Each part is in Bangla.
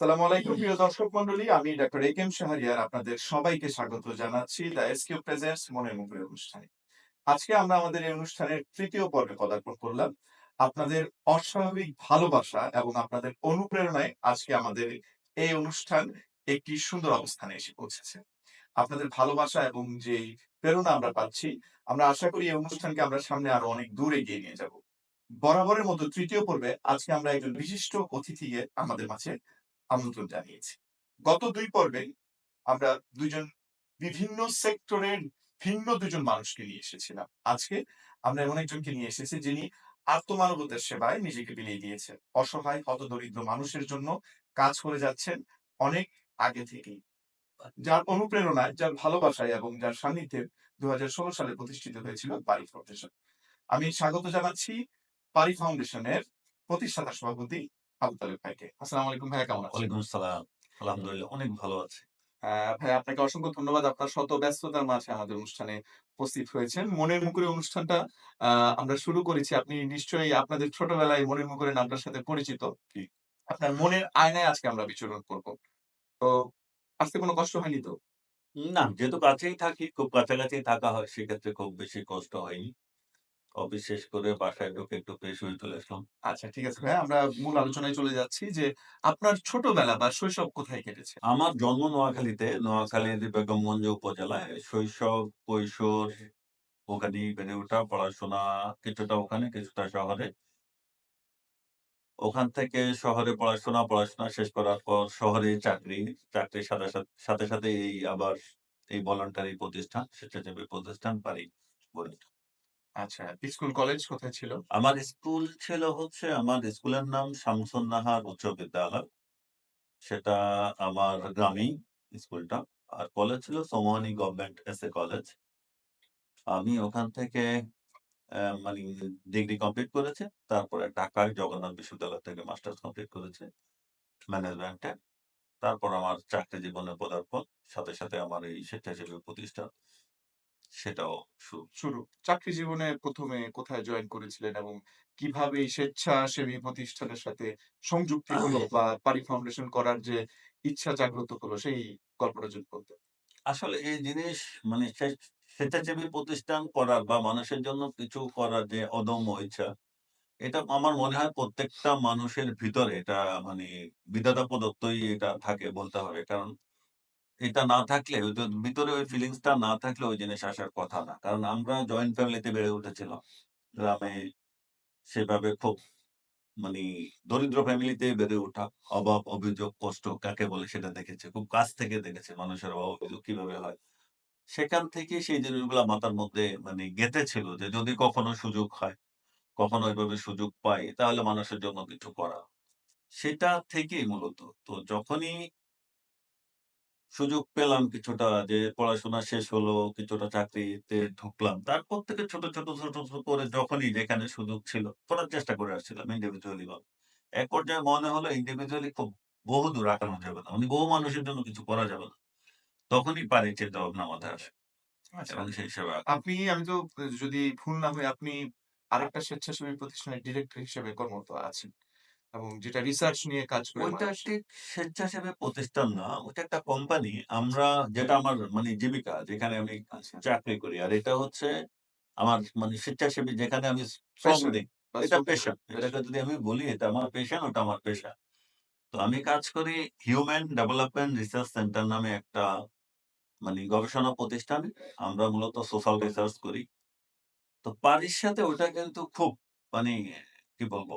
সালামু আলাইকুম প্রিয় দর্শক মন্ডলী। আমি ডক্টর এ.কে.এম. শাহরিয়ার আপনাদের সবাইকে স্বাগত জানাচ্ছি দ্য এসকিউ প্রেজেন্টস মনের মুখের অনুষ্ঠানে। আজকে আমরা আমাদের এই অনুষ্ঠানের ৩য় পর্বে পদার্পণ করলাম। আপনাদের অস্বাভাবিক ভালোবাসা এবং আপনাদের অনুপ্রেরণায় আজকে আমাদের এই অনুষ্ঠান একটি সুন্দর অবস্থানে এসে পৌঁছেছে। আপনাদের ভালোবাসা এবং যেই প্রেরণা আমরা পাচ্ছি, আমরা আশা করি এই অনুষ্ঠানকে আমরা সামনে আরো অনেক দূর এগিয়ে নিয়ে যাব। বরাবরের মতো ৩য় পর্বে আজকে আমরা একজন বিশিষ্ট অতিথিকে আমাদের মাঝে আমন্ত্রণ জানিয়েছি। গত ২ পর্বে আমরা ২ জন বিভিন্ন সেক্টরের ভিন্ন ২ জন মানুষকে নিয়ে এসেছিলাম। আজকে আমরা এমন একজনকে নিয়ে এসেছি যিনি আত্মমানবতার সেবায় নিজেকে বিলিয়ে দিয়েছেন। অসহায় হতদরিদ্র মানুষের জন্য কাজ করে যাচ্ছেন অনেক আগে থেকেই। যার অনুপ্রেরণায়, যার ভালোবাসায় এবং যার সান্নিধ্যে ২০১৬ সালে প্রতিষ্ঠিত হয়েছিল পারি ফাউন্ডেশন। আমি স্বাগত জানাচ্ছি পারি ফাউন্ডেশনের প্রতিষ্ঠাতা সভাপতি আবু তালেব ভাইকে। আসসালামু আলাইকুম ভাইয়া, কেমন আছেন? ওয়ালাইকুম আসসালাম। আলহামদুলিল্লাহ অনেক ভালো আছি। ভাই আপনাকে অসংখ্য ধন্যবাদ। আপনার শত ব্যস্ততার মাঝে আমাদের অনুষ্ঠানে উপস্থিত হয়েছেন। মনের মুকুরে অনুষ্ঠানটা আ আমরা শুরু করেছি। আপনি নিশ্চয়ই আপনাদের ছোটবেলায় মনের মুকুরে নামটার সাথে পরিচিত। জি। আপনার মনের আয়নায় আজকে আমরা বিচরণ করব। তো আসতে কোনো কষ্ট হয়নি তো? না, যেহেতু কাছেই থাকি, খুব কাছাকাছি থাকা হয়, সেক্ষেত্রে খুব বেশি কষ্ট হয়নি। অফিস শেষ করে বাসায় ঢুকে একটু ফ্রেশ হয়ে চলে আসলাম। আচ্ছা, ঠিক আছে ভাইয়া। আমরা মূল আলোচনায় চলে যাচ্ছি যে আপনার ছোটবেলা বা শৈশব কোথায় কেটেছে? আমার জন্ম নোয়াখালীতে, নোয়াখালীর বেগমগঞ্জ উপজেলায়। শৈশব, কৈশোর ওখানেই বেড়ে ওঠা, পড়াশোনা কিছুটা ওখানে, কিছুটা শহরে। ওখান থেকে শহরে পড়াশোনা শেষ করার পর শহরে চাকরি। চাকরির সাথে সাথে এই আবার এই ভলান্টারি প্রতিষ্ঠান, স্বেচ্ছাসেবী প্রতিষ্ঠান পারি গড়ে ওঠা। আচ্ছা, স্কুল কলেজ কোথায় ছিল? আমার স্কুল ছিল হচ্ছে আমার স্কুলের নাম শামসুন্নাহার উচ্চ বিদ্যালয়। সেটা আমার গ্রামেই স্কুলটা। আর কলেজ ছিল সোমোয়ানী গভর্নমেন্ট এসএ কলেজ। আমি ওখান থেকে মানি ডিগ্রি কমপ্লিট করেছি। তারপরে ঢাকায় জগন্নাথ বিশ্ববিদ্যালয় থেকে মাস্টার্স কমপ্লিট করেছি ম্যানেজমেন্টে। তারপর আমার চাকরি জীবনে পদার্পণ। সাথে সাথে আমার এই স্বেচ্ছাসেবী প্রতিষ্ঠান সেটাও শুরু। শুরু। চাকরি জীবনে ১ম এ কোথায় জয়েন করেছিলেন এবং কিভাবে এই স্বেচ্ছাসেবী প্রতিষ্ঠানের সাথে সংযুক্তি হলো বা পারি ফাউন্ডেশন করার যে ইচ্ছা জাগ্রত হলো সেই গল্পটা যদি বলতেন। আসলে এই জিনিস মানে স্বেচ্ছাসেবী প্রতিষ্ঠান করার বা মানুষের জন্য কিছু করার যে অদম্য ইচ্ছা, এটা আমার মনে হয় প্রত্যেকটা মানুষের ভিতরে এটা মানে বিধাতা প্রদত্তই এটা থাকে বলতে হবে। কারণ এটা না থাকলে ওই যে ভিতরে ওই ফিলিংস টা না থাকলে ওই জিনিস আসার কথা না। কারণ আমরা জয়েন্ট ফ্যামিলিতে বেড়ে উঠেছিলাম। গ্রামে সেভাবে খুব মানি দরিদ্র ফ্যামিলিতে বেড়ে ওঠা। অভাব, অভিযোগ, কষ্ট কাকে বলে সেটা দেখেছি। খুব কাছ থেকে দেখেছি মানুষের অভাব অভিযোগ কিভাবে হয়। সেখান থেকে সেই জিনিসগুলা মাথার মধ্যে মানে গেঁথে ছিল যে যদি কখনো সুযোগ হয়, কখনো এভাবে সুযোগ পাই তাহলে মানুষের জন্য কিছু করা। সেটা থেকেই মূলত। তো যখনই সুযোগ পেলাম কিছুটা যে পড়াশোনা শেষ হলো, কিছুটা চাকরিতে ঢুকলাম। তারপর থেকে ছোট ছোট করে যখনই যেখানে সুযোগ ছিল করার চেষ্টা করে আসছিলাম ইন্ডিভিজুয়ালি ভাবে। এক পর্যায়ে মনে হলো ইন্ডিভিজুয়ালি খুব বহুদূর আগানো যাবে না। মানে বহু মানুষের জন্য কিছু করা যাবে না। তখনই পারি চিন্তাভাবনা মাথায় আসে আচ্ছা। এবং সেই হিসেবে আগানো। আমি তো যদি ভুল না হই আপনি আরেকটা স্বেচ্ছাসেবী প্রতিষ্ঠানের ডিরেক্টর হিসেবে কর্মরত আছেন এবং যেটা রিসার্চ নিয়ে কাজ করে ওইটা মানুষ। ঠিক স্বেচ্ছাসেবী প্রতিষ্ঠান না। ওইটা একটা কোম্পানি। আমরা যেটা আমার মানে জীবিকা যেখানে আমি আচ্ছা, চাকরি করি। আর এটা হচ্ছে আমার মানে স্বেচ্ছাসেবী যেখানে আমি শ্রম প্যাশন দেই। বা এটা শ্রম দেন। পেশা। বেশ। এটাকে যদি আমি বলি এটা আমার পেশা, ওটা আমার পেশা। তো আমি কাজ করি হিউম্যান ডেভেলপমেন্ট রিসার্চ সেন্টার নামে একটা মানে গবেষণা প্রতিষ্ঠানে। আমরা মূলত সোশ্যাল রিসার্চ করি। তো পারির সাথে ওটা কিন্তু খুব মানে কি বলবো?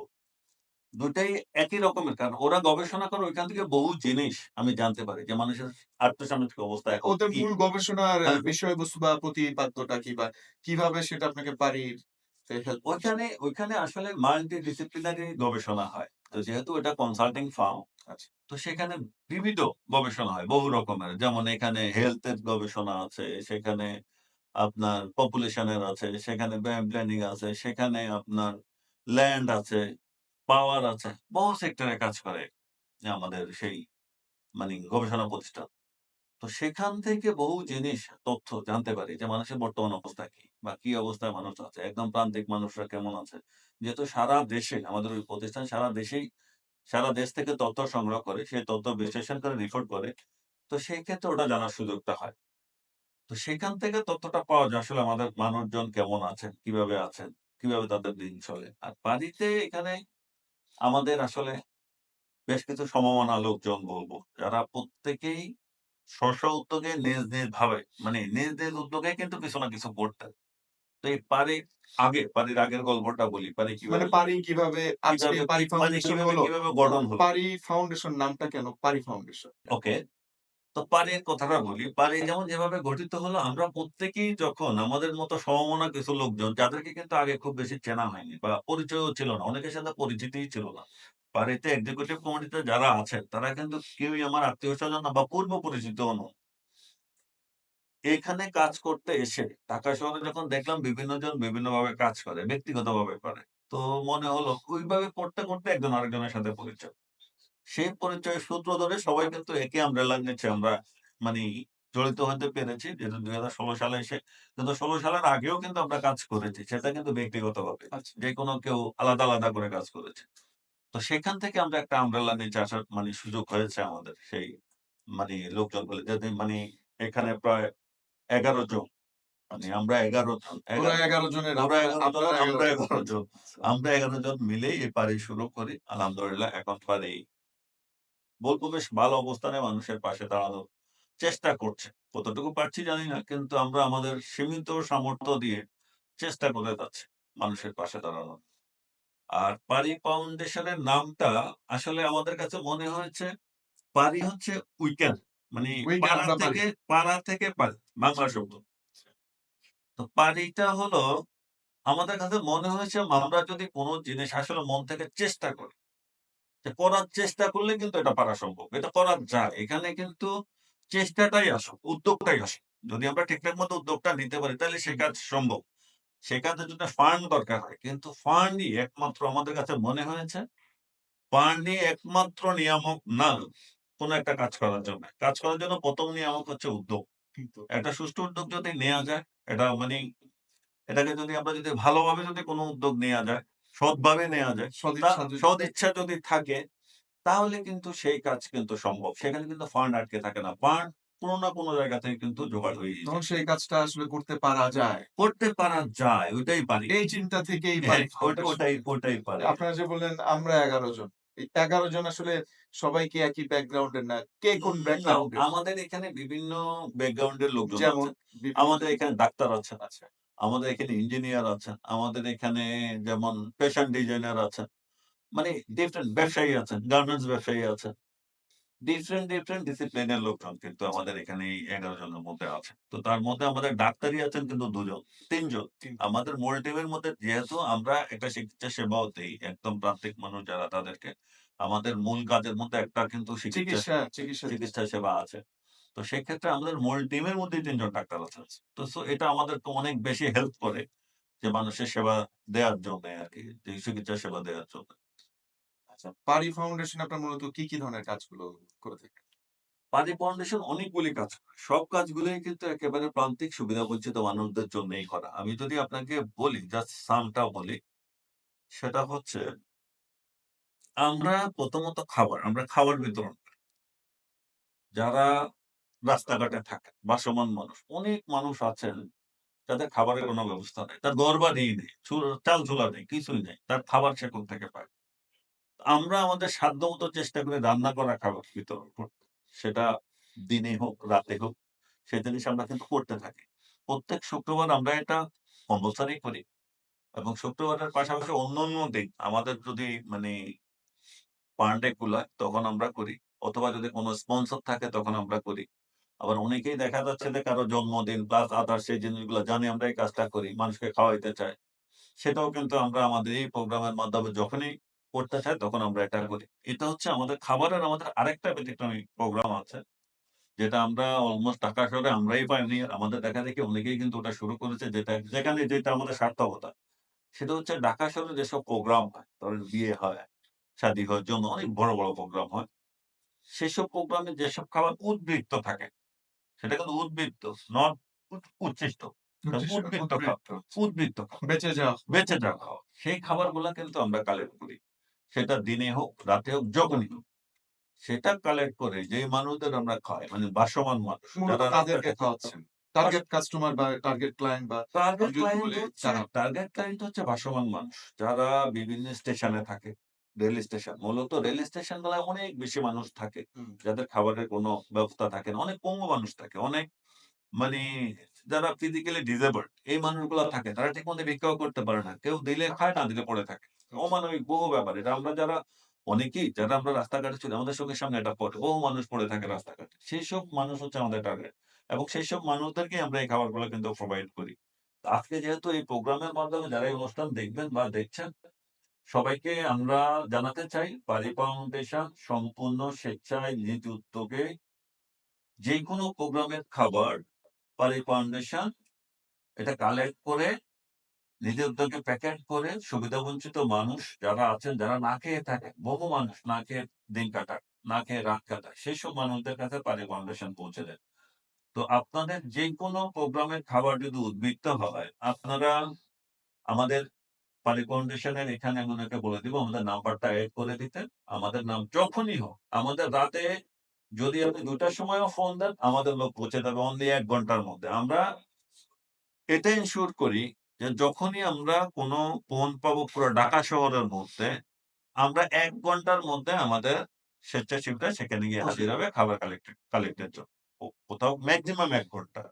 ২ টাই একই রকমের। কারণ ওরা গবেষণা করে ওইখান থেকে বহু জিনিস আমি জানতে পারি যে মানুষের আর্থসামাজিক অবস্থা এখন ওদের কি। মূল গবেষণার হ্যাঁ, বিষয়বস্তু বা প্রতিপাদ্যটা কি বা কিভাবে সেটা আপনাকে পারিতে হেল্প করছে? ওইখানে আসলে মাল্টি ডিসিপ্লিনারি গবেষণা হয়। তো আচ্ছা, যেহেতু এটা কনসাল্টিং ফার্ম, আচ্ছা। তো সেখানে বিবিধ গবেষণা হয় বহু রকমের। যেমন এখানে হেলথ এর গবেষণা আছে, সেখানে আপনার পপুলেশন এর আছে, সেখানে প্ল্যানিং আছে, সেখানে আপনার ল্যান্ড আছে, পাওয়ার আছে। বহু সেক্টরে কাজ করে আমাদের সেই মানে গবেষণা প্রতিষ্ঠান। তো সেখান থেকে বহু জিনিস তথ্য জানতে পারি যে মানুষের বর্তমান অবস্থা কি? বা কি অবস্থায় মানুষ আছে? একদম প্রান্তিক মানুষরা কেমন আছে? যেহেতু সারা দেশে আমাদের ওই প্রতিষ্ঠান সারা দেশেই সারা দেশ থেকে তথ্য সংগ্রহ করে, সেই তথ্য বিশ্লেষণ করে রিপোর্ট করে। তো সেই ক্ষেত্রে ওটা জানার সুযোগটা হয়। তো সেখান থেকে তথ্যটা পাওয়া যায় আসলে আমাদের মানুষজন কেমন আছেন, কিভাবে আছেন, কিভাবে তাদের দিন চলে। আর বাড়িতে এখানে আমাদের আসলে বেশ কিছু সমমনা লোকজন বলবো, যারা প্রত্যেকেই স্ব উদ্যোগে নিজ ভাবে মানে নিজ উদ্যোগে কিন্তু কিছু না কিছু করতেন। তো এই বাড়ির আগের গল্পটা বলি। বাড়ি মানে কিভাবে পারি কিভাবে আজকে কিভাবে কি পারি মানে ফাউন্ডেশন কিভাবে, হলো? কিভাবে গঠন হলো। পারি ফাউন্ডেশন নামটা কেন পারি ফাউন্ডেশন? ওকে। তো পাড়ির কথাটা বলি। পাড়ি যেমন যেভাবে গঠিত হলো আমরা প্রত্যেকেই যখন আমাদের মতো সমমনা কিছু লোকজন যাদেরকে কিন্তু আগে খুব বেশি চেনা হয়নি বা পরিচয়ও ছিল না। অনেকের সাথে পরিচিতিই ছিল না। পাড়িতে এক্সিকিউটিভ কমিটিতে যারা আছেন তারা কিন্তু কেউই আমার আত্মীয়স্বজন না বা পূর্ব পরিচিতও নন। এখানে কাজ করতে এসে ঢাকা শহরে যখন দেখলাম বিভিন্ন জন বিভিন্নভাবে কাজ করে, ব্যক্তিগতভাবে করে। তো মনে হলো ওইভাবে করতে একজন আরেকজনের সাথে পরিচয়। সেই পরিচয়ের সূত্র ধরে সবাই কিন্তু একই আমব্রেলার নিচে আমরা মানি জড়িত হতে পেরেছি। যেহেতু ২০১৬ সালে এসে কিন্তু ১৬ সালের আগেও কিন্তু আমরা কাজ করেছি। সেটা কিন্তু ব্যক্তিগতভাবে। আচ্ছা। যেকোনো কেউ আলাদা করে কাজ করেছে। তো সেখান থেকে আমরা একটা আমব্রেলার নিচে আসার সুযোগ হয়েছে আমাদের। সেই লোকজনগুলো যাতে এখানে প্রায় ১১ জন। আমরা ১১ জন। ওরা ১১ জনের ওরা আপনারা ১১ জন, আপনারা ১১ আমরা জন। ১১ জন। আচ্ছা। আমরা ১১ জন মিলেই এই পাড়ি শুরু করি। আলহামদুলিল্লাহ এখন পাড়ি বলব বেশ ভালো অবস্থানে মানুষের পাশে দাঁড়ানোর চেষ্টা করছে। কতটুকু পারছি জানি না। কিন্তু আমরা আমাদের সীমিত সামর্থ্য দিয়ে চেষ্টা করে যাচ্ছি মানুষের পাশে দাঁড়ানোর। আর পারি ফাউন্ডেশনের নামটা আসলে আমাদের কাছে মনে হয়েছে পারি হচ্ছে উইকেন্ড। মানে উইকেন্ড আমরা পারি। পাড়া থেকে পারি। বাংলা শব্দ। তো পারিটা হলো আমাদের কাছে মনে হয়েছে আমরা যদি কোন জিনিস আসলে মন থেকে চেষ্টা করি, যে করার চেষ্টা করলে কিন্তু এটা পারা সম্ভব। এটা করা যায়। এখানে কিন্তু চেষ্টাটাই আসল, উদ্যোগটাই আসল। যদি আমরা ঠিকঠাক মতো উদ্যোগটা নিতে পারি তাহলে সে কাজ সম্ভব। সে কাজের জন্য ফান্ড দরকার হয়। কিন্তু ফান্ডই একমাত্র আমাদের কাছে মনে হয়েছে ফান্ডই একমাত্র নিয়ামক না কোন একটা কাজ করার জন্য। কাজ করার জন্য ১ম নিয়ামক হচ্ছে উদ্যোগ। কিন্তু একটা সুষ্ঠু উদ্যোগ যদি নেয়া যায়, এটা এটাকে যদি ভালোভাবে কোন উদ্যোগ নেয়া যায়, সৎভাবে নেয়া যায়, সদিচ্ছা যদি সদ থাকে। ইচ্ছা যদি থাকে তাহলে কিন্তু সেই কাজ কিন্তু সম্ভব। সেখানে কিন্তু ফান্ড আটকে থাকে না। ফান্ড কোন না কোন জায়গা থেকে কিন্তু জোগাড় হয়েই তখন যায়। সেই কাজটা আসলে করতে পারা যায়। করতে পারা যায়, ওইটাই পারি। এই চিন্তা থেকেই হ্যাঁ, পারি ফাউন্ডেশন। ওটাই পারি। আপনারা যে বললেন আমরা ১১ জন। এই ১১ জন আসলে সবাই কি একই ব্যাকগ্রাউন্ড এর না? কে কোন না, ব্যাকগ্রাউন্ড এর? আমাদের এখানে বিভিন্ন ব্যাকগ্রাউন্ড এর লোকজন যেমন আছেন। বিভিন্ন আমাদের এখানে ডাক্তার আছেন, আচ্ছা। আমাদের এখানে ইঞ্জিনিয়ার আছেন, আমাদের এখানে যেমন ফ্যাশন ডিজাইনার আছেন। মানে ডিফারেন্ট ব্যবসায়ী আছেন, গার্মেন্টস ব্যবসায়ী আছেন। ডিফারেন্ট ডিসিপ্লিনের লোকজন কিন্তু আচ্ছা। আমাদের এখানে এই ১১ জনের মধ্যে আছে। তো তার মধ্যে আমাদের ডাক্তারই আছেন কিন্তু ২ জন, ৩ জন। ৩ আমাদের মূল টিমের মধ্যে যেহেতু আমরা একটা চিকিৎসা সেবাও দেই, একদম প্রান্তিক মানুষ যারা তাদেরকে আমাদের মূল কাজের মধ্যে একটা কিন্তু চিকিৎসা দিচ্ছেন। চিকিৎসা সেবা আছে। তো সেক্ষেত্রে আমাদের মূল টিমের মধ্যেই ৩ জন ডাক্তার আছেন। তো এটা আমাদেরকে অনেক বেশি হেল্প করে যে মানুষের সেবা দেওয়ার জন্যে আরকি, যে চিকিৎসা সেবা দেওয়ার জন্য। আচ্ছা। পারি ফাউন্ডেশন আপনার মূলত কি ধরনের কাজগুলো করে থাকে? পানি ফাউন্ডেশন অনেকগুলি কাজ করে। সব কাজগুলোই কিন্তু একেবারে প্রান্তিক সুবিধাবঞ্চিত মানুষদের জন্যই করা। আমি যদি আপনাকে বলি, জাস্ট সামটা বলি, সেটা হচ্ছে আমরা প্রথমত আমরা খাবার বিতরণ করি। যারা রাস্তাঘাটে থাকে, ভাসমান মানুষ। অনেক মানুষ আছেন যাদের খাবারের কোনো ব্যবস্থা নাই। তার ঘরবাড়ি নেই, চাল-চুলা নেই, কিছুই নেই। তার খাবার সে কোত্থেকে পায়? আমরা আমাদের সাধ্যমত চেষ্টা করি রান্না করা খাবার বিতরণ করতে। সেটা দিনে হোক, রাতে হোক, সে জিনিস আমরা কিন্তু করতে থাকি। প্রত্যেক শুক্রবার আমরা এটা কম্পালসরি করি এবং শুক্রবারের পাশাপাশি অন্যান্য দিন আমাদের যদি পার ডে কুলায় তখন আমরা করি। অথবা যদি কোন স্পন্সর থাকে তখন আমরা করি। আবার অনেকেই দেখা যাচ্ছে যে কারো জন্মদিন প্লাস আদার্স সেই জিনিসগুলো জানি আমরা এই কাজটা করি। মানুষকে খাওয়াইতে চাই। সেটাও কিন্তু আমরা আমাদের এই প্রোগ্রামের মাধ্যমে যখনই করতে চাই তখন আমরা এটা করি। এটা হচ্ছে আমাদের খাবারের আমাদের আরেকটা ব্যতিক্রমী প্রোগ্রাম আছে। যেটা আমরা অলমোস্ট ঢাকা শহরে আমরাই পাইওনিয়ার। আমাদের দেখাদেখি অনেকেই কিন্তু ওটা শুরু করেছে যেটা আমাদের সার্থকতা। সেটা হচ্ছে ঢাকা শহরে যেসব প্রোগ্রাম হয়, ধরেন বিয়ে হয়, শাদী হয়, জন্য অনেক বড় প্রোগ্রাম হয়। সেসব প্রোগ্রামে যেসব খাবার উদ্বৃত্ত থাকে, সেটা কিন্তু উদ্বৃত্ত, নট উচ্ছিষ্ট। উদ্বৃত্ত উদ্বৃত্ত। উদ্বৃত্ত খাবার। বেঁচে যাওয়া। বেঁচে যাওয়া খাওয়া। সেই খাবারগুলা কিন্তু আমরা কালেক্ট করি। সেটা দিনে হোক, রাতে হোক, যখনই হোক। সেটা কালেক্ট করে যেই মানুষদের আমরা খাওয়াই, মানে বাসমান মানুষ মূলত যারা কাদেরকে রাস্তাঘাটে খাওয়াচ্ছেন? বাস টার্গেট কাস্টমার বা টার্গেট ক্লায়েন্ট বা আমি যদি বলি কারা? টার্গেট ক্লায়েন্ট হচ্ছে বাসমান মানুষ। যারা বিভিন্ন স্টেশনে থাকে। Rail station. মূলত রেল স্টেশনগুলায় অনেক বেশি মানুষ থাকে। হুম, যাদের খাবারের কোনো ব্যবস্থা থাকে না। অনেক পঙ্গু মানুষ থাকে। অনেক মানে যারা ফিজিক্যালি ডিসেবলড এই মানুষগুলা থাকে। তারা ঠিকমতো ভিক্ষাও করতে পারে না। কেউ দিলে খায়, না দিলে পড়ে থাকে। আচ্ছা। অমানবিক বহু ব্যাপার। এটা আমরা যারা অনেকেই যারা আমরা রাস্তাঘাটে চলি আমাদের চোখের সামনে এটা পড়ে। বহু মানুষ পড়ে থাকে রাস্তাঘাটে। সেইসব মানুষ হচ্ছে আমাদের টার্গেট। এবং সেইসব মানুষদেরকেই আমরা এই খাবারগুলো কিন্তু প্রোভাইড করি। তো আজকে যেহেতু এই প্রোগ্রামের মাধ্যমে যারা এই অনুষ্ঠান দেখবেন বা দেখছেন, সবাইকে আমরা জানাতে চাই পারি ফাউন্ডেশন সম্পূর্ণ স্বেচ্ছায় নিজ উদ্যোগে যেকোনো প্রোগ্রামের খাবার পারি ফাউন্ডেশন এটা কালেক্ট করে নিজের উদ্যোগে প্যাকেট করে সুবিধাবঞ্চিত মানুষ যারা আছেন, যারা না খেয়ে থাকেন, বহু মানুষ না খেয়ে দিন কাটায়, না খেয়ে রাত কাটায়, সেসব মানুষদের কাছে পানি ফাউন্ডেশন পৌঁছে দেয়। তো আপনাদের যেকোনো প্রোগ্রামের খাবার যদি উদ্বৃত্ত হয়, আপনারা আমাদের পানি ফাউন্ডেশনের এখানে আমি ওনাকে বলে দিব আমাদের নাম্বারটা এড করে দিতে। আমাদের নাম যখনই হোক, আমাদের রাতে যদি আপনি ২ টার সময়ও ফোন দেন, আমাদের লোক পৌঁছে যাবে অনলি ১ ঘন্টার মধ্যে। আমরা এটা এনশিওর করি যে যখনই আমরা কোন ফোন পাবো পুরো ঢাকা শহরের মধ্যে, আমরা ১ ঘন্টার মধ্যে আমাদের স্বেচ্ছাসেবীরা সেখানে গিয়ে হাজির হবে খাবার কালেক্টের জন্য। কোথাও মেক্সিমাম ১ ঘন্টা।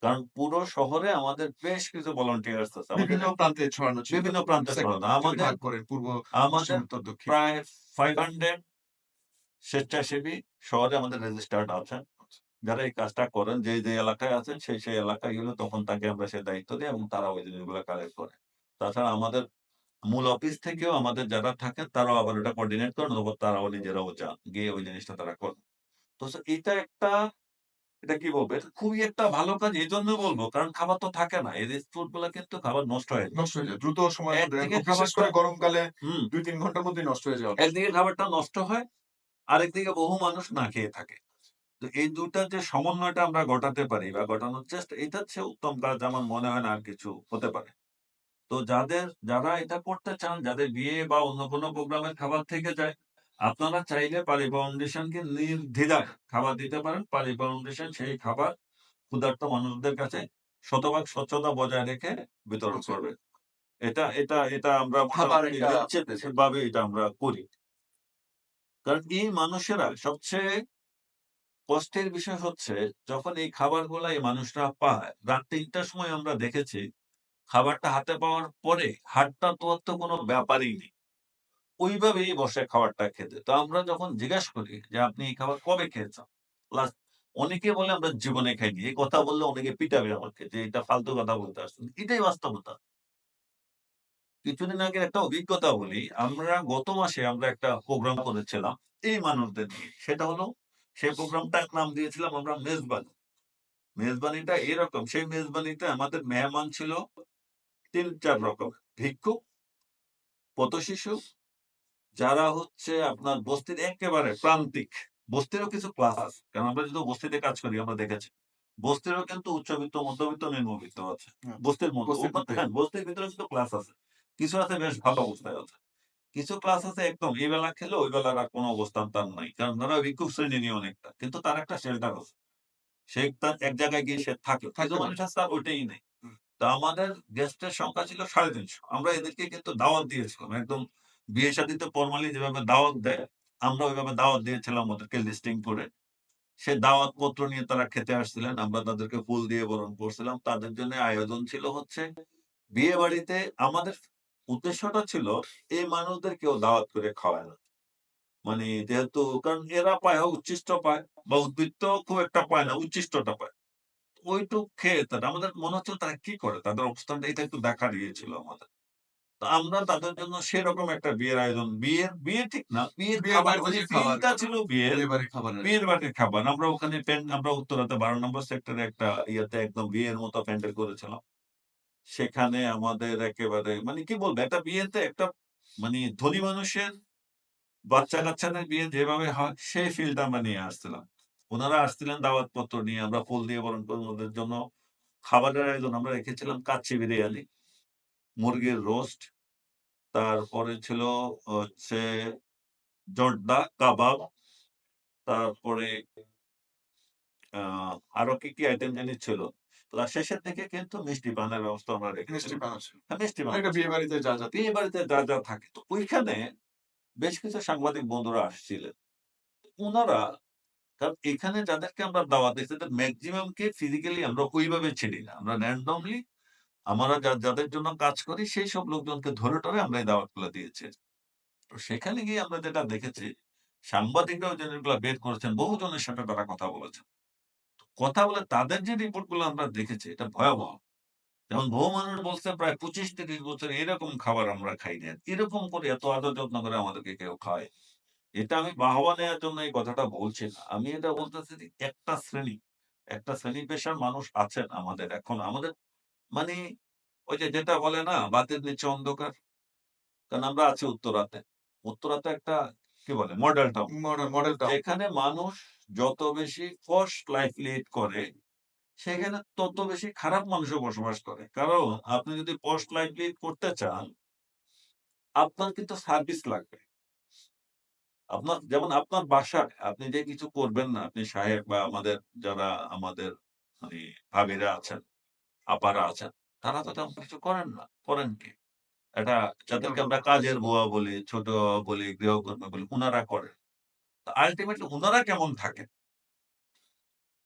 কারণ পুরো শহরে আমাদের বেশ কিছু ভলান্টিয়ার্স আছে। আমাদের বিভিন্ন প্রান্তে ছড়ানো ছিল। বিভিন্ন প্রান্তে ছড়ানো। যদি ভাগ করেন পূর্ব, পশ্চিম, আমাদের উত্তর, দক্ষিণ। প্রায় 500 স্বেচ্ছাসেবী শহরে আমাদের রেজিস্টার্ড আছেন। যারা এই কাজটা করেন যে এলাকায় আছেন সেই এলাকায় গেলে তখন তাকে আমরা সে দায়িত্ব দেই এবং তারা ওই জিনিসগুলা কালেক্ট করে। তাছাড়া আমাদের মূল অফিস থেকেও আমাদের যারা থাকেন তারাও আবার ওটা কোঅর্ডিনেট করেন অথবা তারাও নিজেরাও যান। গিয়ে ওই জিনিসটা তারা করেন। তো এটা একটা এটা কি বলবো? এটা খুবই একটা ভালো কাজ এজন্য বলব কারণ খাবার তো থাকে না। এই রেস্টুরেন্ট গুলা কিন্তু খাবার নষ্ট হয়ে যায়। নষ্ট হয়ে যায়। দ্রুত সময়ের মধ্যে একদিকে বিশেষ খাবারটা করে গরমকালে হুম, ২-৩ ঘন্টার মধ্যেই নষ্ট হয়ে যাওয়ার একদিকে খাবারটা নষ্ট হয়, আরেকদিকে বহু মানুষ না খেয়ে থাকে। তো এই ২ টার যে সমন্বয়টা আমরা ঘটাতে পারি বা ঘটানোর চেষ্টা এটার চেয়ে উত্তম কাজ আমার মনে হয় না আর কিছু হতে পারে। তো যারা এটা করতে চান, যাদের বিয়ে বা অন্য কোনো প্রোগ্রামের খাবার থেকে যায়, আপনারা চাইলে পালি ফাউন্ডেশনকে নির্দ্বিধায় খাবার দিতে পারেন। পালি ফাউন্ডেশন সেই খাবার ক্ষুধার্ত মানুষদের কাছে শতভাগ স্বচ্ছতা বজায় রেখে বিতরণ পৌঁছে করবে। দেয়। এটা আমরা খাবার মোটামুটি একটা স্বেচ্ছাসেবকভাবে এটা আমরা করি। কারণ এই মানুষেরা সবচেয়ে কষ্টের বিষয় হচ্ছে যখন এই খাবারগুলা এই মানুষরা পায়, রাত ৩ টার সময় আমরা দেখেছি খাবারটা হাতে পাওয়ার পরে হাতটা ধোয়ার তো কোনো ব্যাপারই নেই। ওইভাবেই বসে খাবারটা খেতে। তো আমরা যখন জিজ্ঞাসা করি যে, "আপনি এই খাবার কবে খেয়েছেন?" লাস্ট অনেকে বলে, "আমরা জীবনে খাইনি।" এই কথা বললে অনেকে পিটাবে আমাকে যে, "এটা ফালতু কথা বলতে আসছেন।" এটাই বাস্তবতা। কিছুদিন আগের একটা অভিজ্ঞতা বলি। গত মাসে আমরা একটা প্রোগ্রাম করেছিলাম এই মানুষদের নিয়ে। সেটা হলো সেই প্রোগ্রামটার নাম দিয়েছিলাম আমরা মেজবানি। মেজবানিটা এরকম, সেই মেজবানিতে আমাদের মেহমান ছিল ৩-৪ রকমের। ভিক্ষুক, পথশিশু যারা হচ্ছে আপনার বস্তির একেবারে প্রান্তিক। বস্তিরও কিছু ক্লাস আছে। কারণ আমরা যেহেতু বস্তিতে কাজ করি আমরা দেখেছি। বস্তিরও কিন্তু উচ্চবিত্ত, মধ্যবিত্ত, নিম্নবিত্ত আছে। আচ্ছা। বস্তির মধ্যে বস্তির মধ্যে হ্যাঁ, বস্তির ভিতরে কিন্তু ক্লাস আছে। কিছু আছে বেশ ভালো অবস্থায় আছে। কিছু ক্লাস আছে একদম এই বেলা খেলে ওই বেলার আর কোন অবস্থান তার নাই। কারণ তারা ভিক্ষুক শ্রেণী নিয়ে অনেকটা। কিন্তু তার একটা শেল্টার আছে। সে তার এক জায়গায় গিয়ে সে থাকে। কিছু থাকতে পারে। মানুষ আছে তার ওইটাই নেই। হুম, তো আমাদের গেস্টের সংখ্যা ছিল ৩৫০। আমরা এদেরকে কিন্তু দাওয়াত দিয়েছিলাম। একদম বিয়ে-শাদীতে ফরমালি যেভাবে দাওয়াত দেয়, আমরা ওইভাবে দাওয়াত দিয়েছিলাম ওদেরকে লিস্টিং করে। সে দাওয়াতপত্র নিয়ে তারা খেতে আসছিলেন। আমরা তাদেরকে ফুল দিয়ে বরণ করছিলাম। তাদের জন্য আয়োজন ছিল হচ্ছে বিয়েবাড়িতে আমাদের উদ্দেশ্যটা ছিল এই মানুষদের কেউ দাওয়াত করে খাওয়ায় না। মানে যেহেতু কারণ এরা পায় উচ্ছিষ্ট পায় বা উদ্বৃত্ত খুব একটা পায় না, উচ্ছিষ্টটা পায়। ওইটুক খেয়ে তারা আমাদের মনে হচ্ছিল তারা কি করে? তাদের অবস্থানটা এটা একটু দেখার ইয়ে ছিল আমাদের। তো আমরা তাদের জন্য সেরকম একটা বিয়ের আয়োজন বিয়ে ঠিক না, বিয়ের বিয়ের খাবার বাড়িতে ওই যে খাবার, ফিলটা ছিল বিয়ের, বিয়ে বাড়ির খাবারের বিয়ের বাটির খাবার। আমরা ওখানে আমরা উত্তরাতে ১২ নম্বর সেক্টরে একটা ইয়েতে একদম বিয়ের মতো প্যান্ডেল করেছিলাম। সেখানে আমাদের একেবারে মানে কি বলবো? একটা বিয়েতে একটা মানে ধনী মানুষের বাচ্চা-কাচ্চাদের বিয়ে যেভাবে হয় সেই ফিলটা আমরা নিয়ে আসছিলাম। উনারা আসছিলেন দাওয়াতপত্র নিয়ে। আমরা ফুল দিয়ে বরণ করে ওদের জন্য খাবারের আয়োজন আমরা রেখেছিলাম কাচ্চি বিরিয়ানি, মুরগির রোস্ট, তারপরে ছিল হচ্ছে জর্দা, কাবাব, তারপরে আ আরো কি আইটেম জানি ছিল। শেষের দিকে কিন্তু মিষ্টি পানের ব্যবস্থা আমরা মিষ্টি রেখেছিলাম। পান আছে। হ্যাঁ, মিষ্টি পান মানে একটা আছে। বিয়ে বাড়িতে যা, যা বিয়ে বাড়িতে যা থাকে। তো ওইখানে বেশ কিছু সাংবাদিক বন্ধুরা আসছিলেন। উনারা কারণ এখানে যাদেরকে আমরা দাওয়াত দিয়েছি তাদের মেক্সিমাম কে ফিজিক্যালি আমরা ওইভাবে চিনি না। আমরা র‍্যান্ডমলি আমরা যাদের জন্য কাজ করি সেই সব লোকজনকে ধরে টরে আমরা এই দাওয়াতগুলো দিয়েছি। তো সেখানে গিয়ে আমরা যেটা দেখেছি, সাংবাদিকরাও জিনিসগুলা বের করেছেন, বহুজনের সাথে তারা কথা বলেছেন। কথা বলে তাদের যে রিপোর্ট গুলো আমরা দেখেছি এটা ভয়াবহ। যেমন বহু মানুষ বলছে প্রায় ২৫-৩০ বছর এরকম খাবার আমরা খাই নাই। এরকম করে এত আদর যত্ন করে আমাদেরকে কেউ খাওয়ায়। এটা আমি বাহবা নেয়ার জন্য এই কথাটা বলছি না। আমি এটা বলতেছি যে একটা শ্রেণী পেশার মানুষ আছেন আমাদের এখন। আমাদের মানে ওই যে যেটা বলে না বাতির নিচে অন্ধকার। কারণ আমরা আছি উত্তরাতে। উত্তরাতে একটা কি বলে মডেল টাউন। Model town. যেখানে মানুষ যত বেশি পশ লাইফ লিড করে সেখানে তত বেশি খারাপ মানুষও বসবাস করে। কারণ আপনি যদি পশ লাইফ লিড করতে চান, আপনার কিন্তু সার্ভিস লাগবে। আপনার যেমন আপনার বাসায় আপনি যে কিছু করবেন না, আপনি সাহেব বা যারা আমাদের মানে ভাবিরা আছেন, আপারা আছেন, তারা তো তেমন কিছু করেন না। করেন কি? এটা যাদেরকে আমরা কাজের বুয়া বলি, ছোট বলি, গৃহকর্মী বলি, উনারা করেন। তো আল্টিমেটলি উনারা কেমন থাকেন?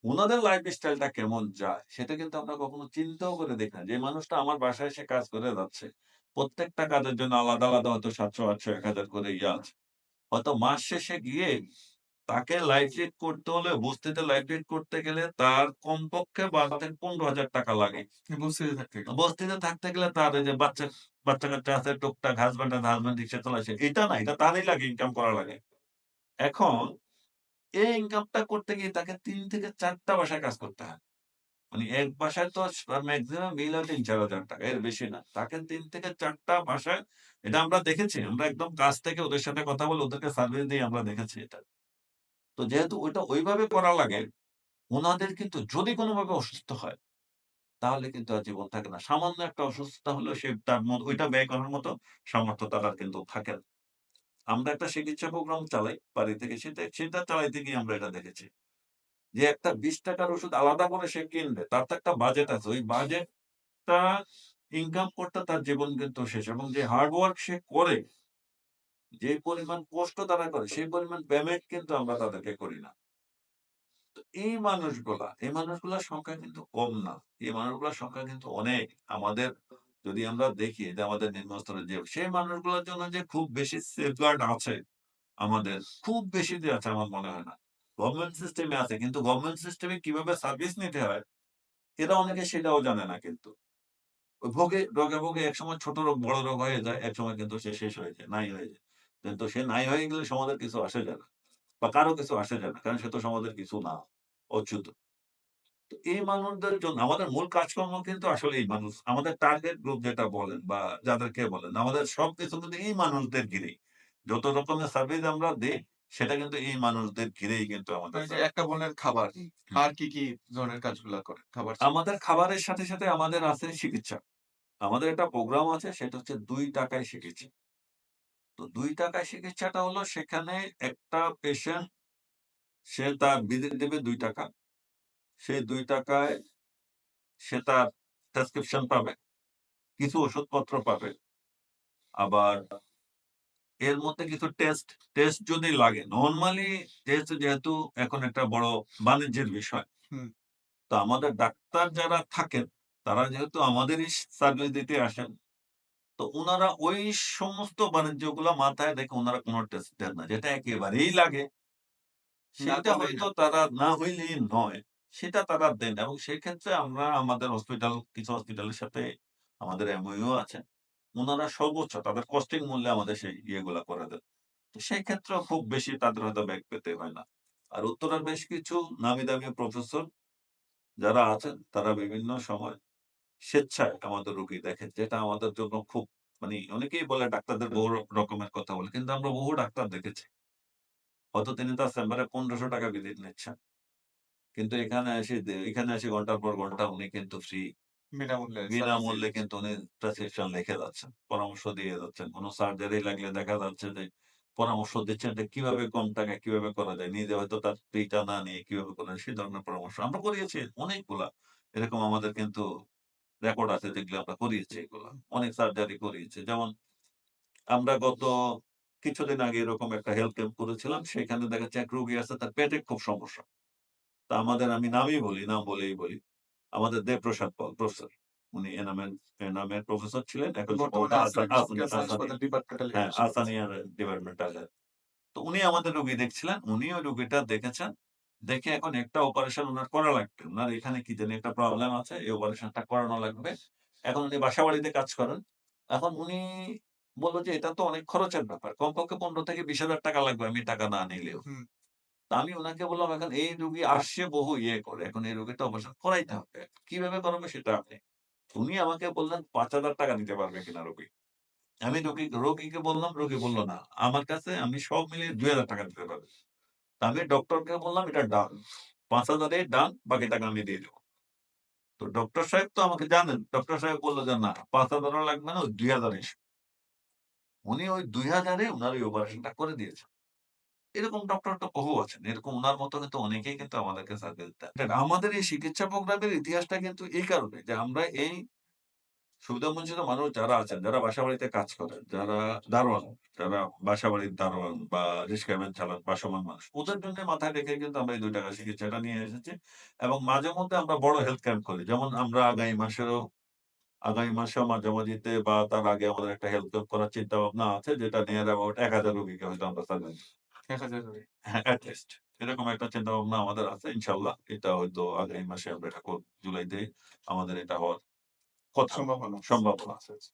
উনাদের লাইফ স্টাইলটা কেমন যায়? সেটা কিন্তু আমরা কখনো চিন্তাও করে দেখি না। যে মানুষটা আমার বাসায় এসে কাজ করে যাচ্ছে, প্রত্যেকটা কাজের জন্য আলাদা হয়তো ৭০০, ৮০০, ১,০০০ করে ইয়ে আছে। হয়তো মাস শেষে গিয়ে তাকে লাইফ লিড করতে হলে বস্তিতে লাইফ লিড করতে গেলে তার কমপক্ষে ৳১২,০০০ থেকে ৳১৫,০০০ লাগে। বুঝতেই থাকতে গেলে। বস্তিতে থাকতে গেলে তার এই যে বাচ্চা-কাচ্চা আছে টুকটাক হাসব্যান্ড রিক্সা চালাইছে। এটা না, এটা তারই লাগে ইনকাম করা লাগে। এখন এই ইনকামটা করতে গিয়ে তাকে ৩ থেকে ৪ টা বাসায় কাজ করতে হয়। মানে এক বাসায় তো মেক্সিমাম বিল হয় ৳৩,০০০-৪,০০০ এর বেশি না। তাকে ৩ থেকে ৪ টা বাসায় এটা আমরা দেখেছি। আমরা একদম কাছ থেকে ওদের সাথে কথা বলে ওদেরকে সার্ভিস দিয়ে আমরা দেখেছি এটা। তো যেহেতু ওইটা ওইভাবে করা লাগে, উনাদের কিন্তু যদি কোনভাবে অসুস্থ হয়, তাহলে কিন্তু আর জীবন থাকে না। সামান্য একটা অসুস্থতা হলেও সে তার ওইটা ব্যয় করার মতো সামর্থ্য তার আর কিন্তু থাকে না। আমরা একটা চিকিৎসা প্রোগ্রাম চালাই বাড়ি থেকে। সেটা চালাইতে গিয়ে আমরা এটা দেখেছি। যে একটা ৳২০ র ওষুধ আলাদা করে সে কিনবে, তার তো একটা বাজেট আছে। ওই বাজেটটা ইনকাম করতে তার জীবন কিন্তু শেষ এবং যে হার্ড ওয়ার্ক সে করে, যে পরিমাণ কষ্ট তারা করে, সেই পরিমাণ পেমেন্ট কিন্তু আমরা তাদেরকে করি না। তো এই মানুষগুলার সংখ্যা কিন্তু কম না। এই মানুষগুলার সংখ্যা কিন্তু অনেক। আমাদের যদি আমরা দেখি যে আমাদের নিম্ন স্তরের যে সেই মানুষগুলোর জন্য যে খুব বেশি সেফগার্ড আছে আমাদের, খুব বেশি যে আছে আমার মনে হয় না। গভর্নমেন্ট সিস্টেমে আছে কিন্তু গভর্নমেন্ট সিস্টেমে কিভাবে সার্ভিস নিতে হয় এরা অনেকে সেটাও জানে না কিন্তু। ওই রোগে একসময় ছোট রোগ বড় রোগ হয়ে যায়, একসময় কিন্তু সে শেষ হয়ে যায়, নাই হয়ে যায়। কিন্তু সে নাই হয়ে গেলে সমাজের কিছু আসে যায় না। বা কারো কিছু আসে যায় না। কারণ সে তো সমাজের কিছু না, অচ্যুত। তো এই মানুষদের জন্য আমাদের মূল কাজকর্ম কিন্তু আসলে এই মানুষ। আমাদের টার্গেট গ্রুপ যেটা বলেন বা যাদেরকে বলেন, আমাদের সবকিছু কিন্তু এই মানুষদের ঘিরেই। যত রকমের সার্ভিস আমরা দেই, সেটা কিন্তু এই মানুষদের ঘিরেই কিন্তু আমাদের মানে যে সার্ভিস। একটা বললেন খাবার। হুম। আর কি ধরনের কাজগুলা করেন? খাবার ছাড়া? আমাদের খাবারের সাথে আমাদের আছে চিকিৎসা। আমাদের একটা প্রোগ্রাম আছে সেটা হচ্ছে ৳২ য় চিকিৎসা। তো ৳২ চিকিৎসাটা হলো সেখানে একটা পেশেন্ট সে তার ভিজিট দেবে ৳২। সেই ৳২ য় সে তার প্রেসক্রিপশন পাবে। কিছু ওষুধপত্র পাবে। আবার এর মধ্যে কিছু টেস্ট যদি লাগে, নরমালি টেস্ট যেহেতু এখন একটা বড় বাণিজ্যের বিষয়। হুম। তো আমাদের ডাক্তার যারা থাকেন, তারা যেহেতু আমাদেরই সার্ভিস দিতে আসেন, তো উনারা ওই সমস্ত বাণিজ্যগুলা মাথায় রেখে উনারা কোন টেস্ট দেন না। যেটা একেবারেই লাগে, না সেইটা করলেই না। হয়তো তারা না হইলেই নয়, সেটা তারা দেন এবং সেক্ষেত্রে আমরা আমাদের কিছু হসপিটালের সাথে আমাদের MOU আছে। উনারা সর্বোচ্চ তাদের কস্টিং মূল্যে আমাদের সেই ইয়েগুলা করে দেন। তো সেই ক্ষেত্রেও খুব বেশি তাদের হয়তো ব্যাক পেতে হয় না। আর উত্তরার বেশ কিছু নামি দামি প্রফেসর যারা আছেন তারা বিভিন্ন সময় স্বেচ্ছায় আমাদের রোগী দেখেন। যেটা আমাদের জন্য খুব অনেকেই বলে ডাক্তারদের বহু রকমের কথা বলে। কিন্তু আমরা বহু ডাক্তার দেখেছি। হয়তো তিনি তার চেম্বারে ৳১৫০০ ভিজিট নিচ্ছেন। কিন্তু এখানে এসে ঘন্টার পর ঘন্টা উনি কিন্তু ফ্রি। বিনামূল্যে সার্ভিস দিয়ে বিনামূল্যে দিচ্ছে। কিন্তু উনি প্রেসক্রিপশন লিখে যাচ্ছেন। পরামর্শ দিয়ে যাচ্ছেন। কোন সার্জারি লাগলে দেখা যাচ্ছে যে পরামর্শ দিচ্ছেন যে কিভাবে কম টাকায় কিভাবে করা যায়। নিজে হয়তো তার ফিটা না নিয়ে কিভাবে করা যায় সে ধরনের পরামর্শ। আমরা করিয়েছি অনেকগুলা। এরকম আমাদের কিন্তু রেকর্ড আছে যেগুলো আমরা করিয়েছি এগুলা। অনেক সার্জারি করিয়েছি। যেমন আমরা গত কিছুদিন আগে এরকম একটা হেলথ ক্যাম্প করেছিলাম। সেখানে দেখা যাচ্ছে এক রোগী আছে তার পেটে খুব সমস্যা। তা আমাদের আমি নামই বলি, নাম বলেই বলি। আমাদের দেবপ্রসাদ পাল প্রফেসর। উনি এনামের প্রফেসর ছিলেন। এখন সম্ভবত বর্তমানে ক্যান্সার আসানি হাসপাতাল ডিপার্টমেন্টাল হেড হ্যাঁ, হিসেবে আছেন। আসানিয়ার ডিপার্টমেন্টাল হেড। তো উনি আমাদের রোগী দেখছিলেন। উনি ওই রোগীটা দেখেছেন। দেখে এখন একটা অপারেশন উনার করা লাগবে। উনার এখানে কি জানি একটা প্রবলেম আছে। এই অপারেশনটা করানো লাগবে। এখন উনি বাসাবাড়িতে কাজ করেন। এখন উনি বলল যে, "এটা তো অনেক খরচের ব্যাপার। কমপক্ষে ৳15,000-20,000 লাগবে আমি টাকা না নিলেও।" হুম, তো আমি উনাকে বললাম, "এখন এই রোগী আসছে বহু ইয়ে করে। এখন এই রোগীটা অপারেশন করাইতে হবে। কিভাবে করাবে সেটা আপনি।" উনি আমাকে বললেন, ৳৫,০০০ দিতে পারবে কিনা রোগী। আমি রোগীকে বললাম, রোগী বলল, "না। আমার কাছে আমি সব মিলিয়ে ৳২,০০০ দিতে পারব।" তো আমি ডক্টরকে বললাম, "এটা ডান। ৫,০০০ এই ডান, বাকি টাকা আমি দিয়ে দেব।" তো ডক্টর সাহেব তো আমাকে জানেন। ডক্টর সাহেব বলল যে, "না, ৫,০০০ ও লাগবে না, ওই ২,০০০ ই" উনি ওই ২,০০০ এ উনার ওই অপারেশনটা করে দিয়েছেন। এরকম ডক্টর তো বহু আছেন। এরকম উনার মতো কিন্তু অনেকেই কিন্তু আমাদেরকে সার্ভিস দেন। আমাদের এই চিকিৎসা প্রোগ্রামের ইতিহাসটা কিন্তু এই কারণে যে আমরা এই সুবিধাবঞ্চিত মানুষ যারা আছেন, যারা বাসাবাড়িতে কাজ করেন, যারা দারোয়ান, যারা বাসাবাড়ির দারোয়ান বা রিক্সা ভ্যান চালান বাসমান মানুষ, ওদের জন্য মাথায় রেখে কিন্তু আমরা এই ৳২ চিকিৎসাটা নিয়ে এসেছি এবং মাঝে মধ্যে আমরা বড় হেলথ ক্যাম্প করি। যেমন আমরা আগামী মাসেও মাঝামাঝিতে বা তার আগে আমাদের একটা হেলথ ক্যাম্প করার চিন্তাভাবনা আছে যেটা নিয়ার অ্যাবাউট ১,০০০ রোগীকে হয়তো আমরা সার্ভিস ১,০০০ করে। হ্যাঁ, এট লিস্ট এরকম একটা চিন্তাভাবনা আমাদের আছে ইনশাআল্লাহ। এটা হয়তো আগামী মাসে আমরা এটা জুলাইতে আমাদের এটা হওয়ার কথা, সম্ভাবনা আছে। সম্ভাবনা। আচ্ছা, আচ্ছা।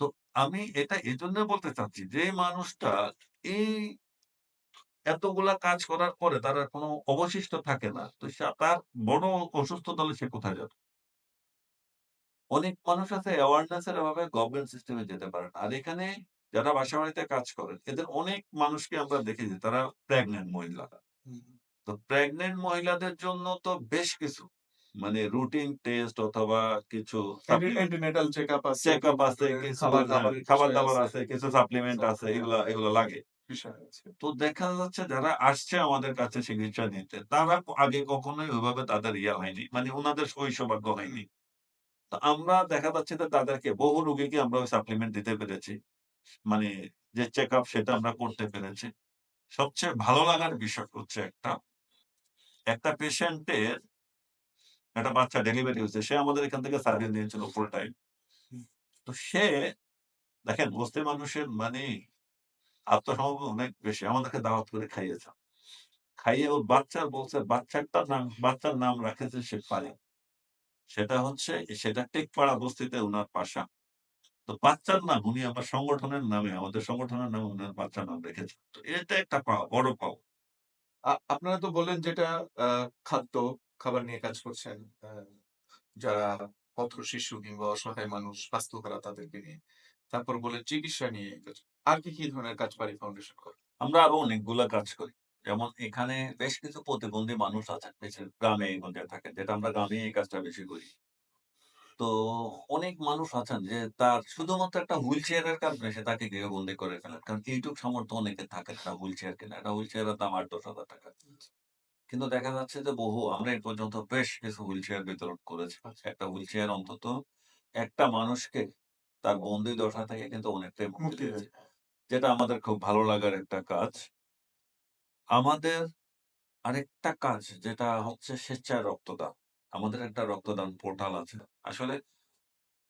তো আমি এটা এজন্য বলতে চাচ্ছি যে মানুষটা এই এতগুলা কাজ করার পরে তার আর কোনো অবশিষ্ট থাকে না। তো তার বড় অসুস্থতা হলে সে কোথায় যাবে? অনেক মানুষ আছে অ্যাওয়ারনেস এর অভাবে গভর্নমেন্ট সিস্টেমে যেতে পারে না। আর এখানে যারা বাসা-বাড়িতে কাজ করেন এদের অনেক মানুষকে আমরা দেখেছি তারা প্রেগন্যান্ট মহিলা। হুম। তো প্রেগন্যান্ট মহিলাদের জন্য তো বেশ কিছু মানে রুটিন টেস্ট অথবা কিছু অ্যান্টিনেটাল চেকআপ আছে, চেকআপ আছে, তারপরে কিছু খাবার-দাবারের বিষয় খাবার-দাবার আছে, আছে, কিছু সাপ্লিমেন্ট আছে, এগুলা সাপ্লিমেন্ট এগুলা লাগে। বিষয় আছে। তো দেখা যাচ্ছে যারা আসছে আমাদের কাছে চিকিৎসা নিতে, তারা আগে কখনোই ওইভাবে তাদের ইয়ে হয়নি। মানে উনাদের সৌভাগ্য হুম, হয়নি। তো আমরা দেখা যাচ্ছে যে তাদেরকে বহু রোগীকে আমরা ওই সাপ্লিমেন্ট দিতে পেরেছি। মানে যে চেকআপ সেটা আমরা করতে পেরেছি। সবচেয়ে ভালো লাগার বিষয় হচ্ছে একটা পেশেন্টের একটা বাচ্চা ডেলিভারি হয়েছে। সে আমাদের এখান থেকে সার্ভিস নিয়েছিল ফুল টাইম। হুম। তো সে দেখেন মুসলিম মানুষের মানে আত্মসমর্পণ অনেক বেশি। আমাদেরকে দাওয়াত করে খাইয়েছে। খাইয়ে ওর বলছে বাচ্চার নাম রাখেছে সে পারি। সেটা টেকপাড়া বস্তিতে উনার বাসা। তো বাচ্চার নাম উনি আমার সংগঠনের নামে আমাদের সংগঠনের নামে উনার বাচ্চার নাম রেখেছেন। তো এটা একটা পাওয়া, বড় পাওয়া। আপনারা তো বললেন যেটা আ খাদ্য, খাবার নিয়ে কাজ করছেন। যারা পথ-শিশু কিংবা অসহায় মানুষ, স্বাস্থ্যহারা তাদেরকে নিয়ে। তারপর বললেন চিকিৎসা নিয়ে কাজ। আর কি ধরনের কাজ পারি ফাউন্ডেশন করে? আমরা আরো অনেকগুলা কাজ করি। যেমন এখানে বেশ কিছু প্রতিবন্ধী মানুষ আছেন, বিশেষ গ্রামে-গঞ্জে থাকেন। যেটা আমরা গ্রামে এই কাজটা বেশি করি। তো অনেক মানুষ আছেন যে তার শুধুমাত্র একটা হুইল চেয়ারের কারণে সে তাকে গৃহবন্দী করে ফেলেন। কারণ এইটুক সামর্থ্য অনেকের থাকে না একটা হুইল চেয়ার কেনার। একটা হুইল চেয়ারের দাম ৳৮,০০০-১০,০০০ কিন্তু দেখা যাচ্ছে যে আমরা এ পর্যন্ত বেশ কিছু হুইল চেয়ার বিতরণ করেছি। আচ্ছা, একটা হুইল চেয়ার অন্তত একটা মানুষকে তার বন্দি দশা থেকে কিন্তু অনেকটাই মুক্তি মুক্তি দিয়েছে। দেয়। যেটা আমাদের খুব ভালো লাগার একটা কাজ। আমাদের আরেকটা কাজ যেটা হচ্ছে স্বেচ্ছায় রক্তদান। আমাদের একটা রক্তদান পোর্টাল আছে। আসলে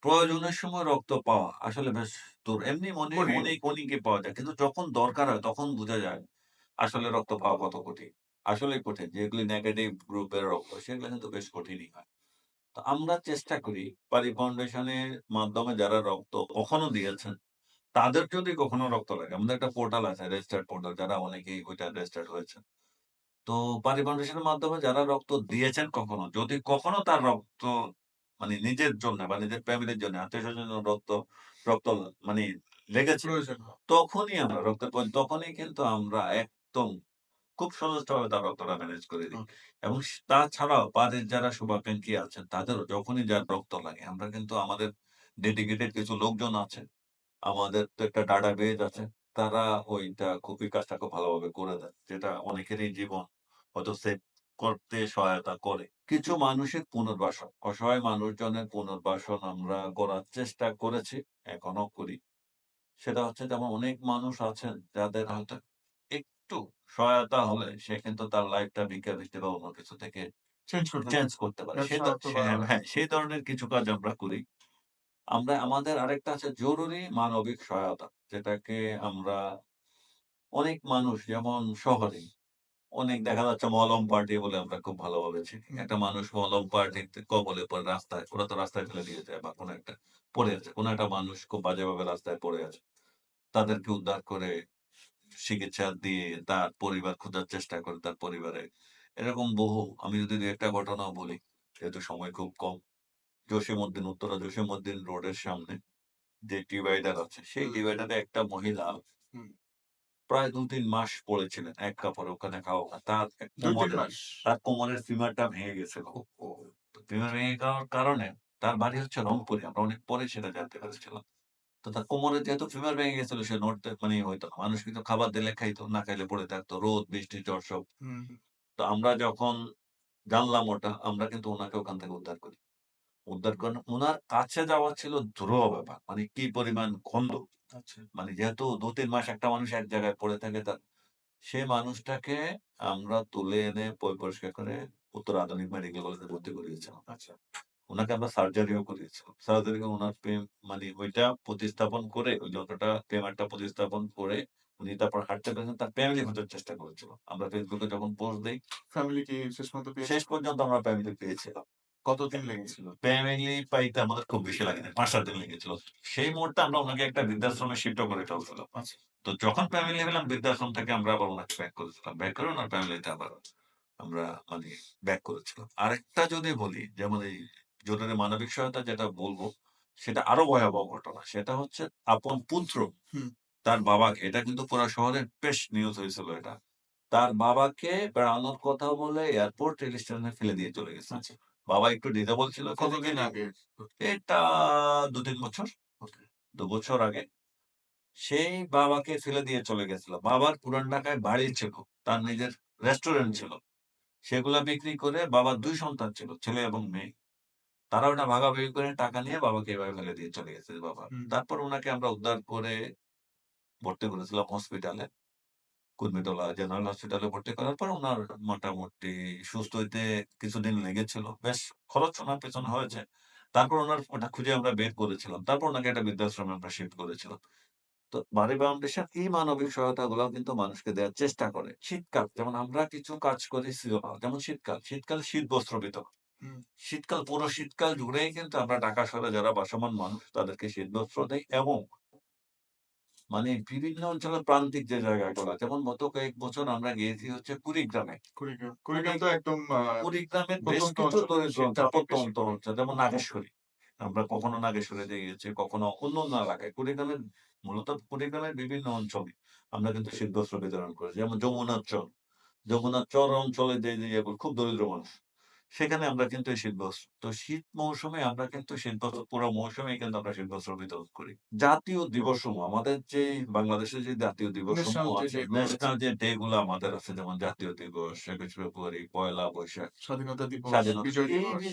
প্রয়োজনের সময় রক্ত পাওয়া আসলে বেশ এমনি মনে কঠিন। অনেকই পাওয়া যায়। কিন্তু যখন দরকার হয় তখন বুঝা যায় আসলে রক্ত পাওয়া কত কঠিন। আসলেই কঠিন। যেগুলি নেগেটিভ গ্রুপের রক্ত সেগুলো কিন্তু বেশ কঠিনই হয়। তো আমরা চেষ্টা করি পারি ফাউন্ডেশনের মাধ্যমে যারা রক্ত কখনো দিয়েছেন, তাদের যদি কখনো রক্ত লাগে আমাদের একটা পোর্টাল আছে রেজিস্টার্ড পোর্টাল যারা অনেকেই ওইটা রেজিস্টার্ড হয়েছেন। তো পারি ফাউন্ডেশনের মাধ্যমে যারা রক্ত দিয়েছেন কখনো, যদি কখনো তার রক্ত মানে নিজের জন্য বা নিজের ফ্যামিলির জন্য আত্মীয়স্বজনের রক্ত মানে লেগেছে, প্রয়োজন হয়। তখনই কিন্তু আমরা একদম খুব সহজভাবে তারা রক্তটা ম্যানেজ করে দিই। ওকে। এবং তাছাড়াও বাড়ির যারা শুভাকাঙ্ক্ষী আছেন তাদেরও যখনই যার রক্ত লাগে আমরা কিন্তু আমাদের ডেডিকেটেড কিছু লোকজন আছেন। আমাদের তো একটা ডাটাবেজ আছে। তারা ওই কাজটা খুব ভালোভাবে করে দেয়। যেটা অনেকেরই জীবন হয়তো সেভ করতে সহায়তা করে। কিছু মানসিক পুনর্বাসন, অসহায় মানুষজনের পুনর্বাসন আমরা করার চেষ্টা করেছি, এখনো করি। সেটা হচ্ছে যেমন অনেক মানুষ আছেন যাদের হয়তো একটু সহায়তা হলে সে কিন্তু তার লাইফটা ভিক্ষা-বৃত্তি বা অন্য কিছু থেকে চেঞ্জ করতে চেঞ্জ পারে। করতে পারে। ব্যবসা অথবা হ্যাঁ, সেই ধরনের কিছু কাজ আমরা করি। আমাদের আরেকটা আছে জরুরি মানবিক সহায়তা। যেটাকে আমরা অনেক মানুষ যেমন শহরে অনেক দেখা যাচ্ছে মলম পার্টি বলে আমরা খুব ভালোভাবে চিনি। হুম, একটা মানুষ মলম পার্টিতে কবলে পড়ে রাস্তায়, ওরা তো রাস্তায় ফেলে দিয়ে যায় বা কোনো একটা পড়ে আছে। কোনো একটা মানুষ খুব বাজেভাবে রাস্তায় পড়ে আছে। তাদেরকে উদ্ধার করে চিকিৎসা দিয়ে তার পরিবার খোঁজার চেষ্টা করে তার পরিবারে। এরকম বহু আমি যদি ২-১ টা ঘটনাও বলি, যেহেতু সময় খুব কম। জসীমউদ্দিন, উত্তরা জসীমউদ্দিন রোডের সামনে যে ডিভাইডার আছে, সেই হুম, ডিভাইডারে একটা মহিলা হুম। প্রায় ২-৩ মাস পড়েছিলেন এক কাপড়ে ওখানে খাওয়া। কোমরের ২-৩ মাস। তার কোমরের ফিমারটা ভেঙে গেছিল। ওহহো! তো ফিমার ভেঙে যাওয়ার কারণে তার বাড়ি হচ্ছে রংপুরে। আমরা অনেক পরে সেটা জানতে পেরেছিলাম। তো তার কোমরে যেহেতু ফিমার ভেঙে গেছিল সে নড়তে মানে হইতো না। মানুষ কিন্তু খাবার দিলে খাইতো, না খাইলে পড়ে থাকতো। রোদ, বৃষ্টি, ঝড় সব। হুম, হুম। তো আমরা যখন জানলাম ওটা, আমরা কিন্তু উনাকে ওখান থেকে উদ্ধার করি। উদ্ধার করেন উনার কাছে যাওয়া ছিল দুরূহ ব্যাপার। মানে কি পরিমাণ গন্ধ। আচ্ছা। মানে যেহেতু ২-৩ মাস একটা মানুষ এক জায়গায় পড়ে থাকে সে মানুষটাকে আমরা তুলে এনে পরিষ্কার করে উত্তর আধুনিক মেডিকেল কলেজে ভর্তি করিয়েছিলাম। আচ্ছা। উনাকে আমরা সার্জারিও করিয়েছিলাম। সার্জারি করে উনার মানে ওইটা প্রতিস্থাপন করে ওই যতটা টিউমারটা প্রতিস্থাপন করে উনি তারপর হাঁটতে পেরেছেন, তার ফ্যামিলি খোঁজার চেষ্টা করেছিল। আমরা ফেসবুকে যখন পোস্ট দেই, ফ্যামিলি কি শেষ পর্যন্ত শেষ পেয়েছিল? পর্যন্ত আমরা ফ্যামিলি পেয়েছিলাম। কতদিন লেগেছিল? ফ্যামিলি পাইতে আমাদের খুব বেশি লাগেনি। ৫-৭ দিন লেগেছিল। সেই মুহূর্তে আমরা উনাকে একটা বৃদ্ধাশ্রমে শিফটও করে ফেলছিলাম। আচ্ছা। তো যখন ফ্যামিলি পেলাম বৃদ্ধাশ্রম থেকে আমরা আবার উনাকে ব্যাক করেছিলাম। ব্যাক করে উনার ফ্যামিলিতে আবার আমরা মানে ব্যাক করেছিলাম। আরেকটা যদি বলি যেমন এই জরুরি মানবিক সহায়তা যেটা বলব, সেটা আরো ভয়াবহ ঘটনা। সেটা হচ্ছে আপন পুত্র হুম, তার বাবাকে এটা কিন্তু পুরা শহরে বেশ নিউজ হয়েছিল এটা। তার বাবাকে বেড়ানোর কথা বলে এয়ারপোর্ট রেল স্টেশনে ফেলে দিয়ে চলে গেছে। আচ্ছা। বাবা একটু ডিসেবল ছিল কতদিন ফিজিক্যালি। আগে? এটা ২-৩ বছর, ওকে। ২ বছর আগে। সেই বাবাকে ফেলে দিয়ে চলে গেছিল। বাবার পুরান ঢাকায় বাড়ি ছিল। তার নিজের রেস্টুরেন্ট ছিল। সেগুলা বিক্রি করে বাবার ২ সন্তান ছিল, ছেলে এবং মেয়ে। তারা ওটা ভাগাভাগি করে টাকা নিয়ে বাবাকে এভাবে ফেলে দিয়ে চলে গেছে বাবা। হুম, তারপর উনাকে আমরা উদ্ধার করে ভর্তি করেছিলাম হসপিটালে। কুর্মিটোলা জেনারেল হসপিটালে ভর্তি করার পর উনার মোটামুটি সুস্থ হইতে কিছুদিন লেগেছিল। বেশ খরচ উনার পেছনে হয়েছে। তারপর উনার ওটা খুঁজে আমরা বের করেছিলাম। তারপর উনাকে একটা বৃদ্ধাশ্রমে আমরা শিফট করেছিলাম। তো বাড়ি ফাউন্ডেশন এই মানবিক সহায়তাগুলাও কিন্তু মানুষকে দেওয়ার চেষ্টা করে। শীতকাল যেমন আমরা কিছু কাজ করি সিজনাল যেমন শীতকাল। শীতকালে শীত বস্ত্র বিতরণ। হুম, পুরো শীতকাল জুড়েই কিন্তু আমরা ঢাকা শহরে যারা বাসমান মানুষ তাদেরকে শীতবস্ত্র দেই এবং মানে বিভিন্ন অঞ্চলের প্রান্তিক যে জায়গাগুলা যেমন গত কয়েক বছর আমরা গিয়েছি হচ্ছে কুড়িগ্রামে। কুড়িগ্রাম। কুড়ি কুড়িগ্রাম তো একদম কুড়িগ্রামের বেশ প্রত্যন্ত কিছু অঞ্চল। দরিদ্র শীতটা অঞ্চল, অনেক বেশি প্রত্যন্ত পড়ে। অঞ্চল যেমন নাগেশ্বরী। আমরা কখনো নাগেশ্বরীতে গিয়েছি, কখনো অন্য এলাকায়। মূলত কুড়িগ্রামের বিভিন্ন অঞ্চলে আমরা কিন্তু শীতবস্ত্র বিতরণ করেছি। যেমন যমুনার চর। যমুনার চর অঞ্চলে যে ইয়েগুলো খুব দরিদ্র মানুষ। সেখানে আমরা কিন্তু এই শীতবস্ত্র তো শীত মৌসুমে আমরা কিন্তু শীতবস্ত্র পুরো মৌসুমেই কিন্তু আমরা শীতবস্ত্র বিতরণ করি। জাতীয় দিবসসমূহ আমাদের যে বাংলাদেশের যে জাতীয় দিবসসমূহ ন্যাশনাল যে আছে, ডে গুলো আছে। ন্যাশনাল যে ডে গুলো আমাদের আছে যেমন জাতীয় দিবস, ২১ ফেব্রুয়ারি, পয়লা বৈশাখ, স্বাধীনতা দিবস, স্বাধীনতা। বিজয় দিবস।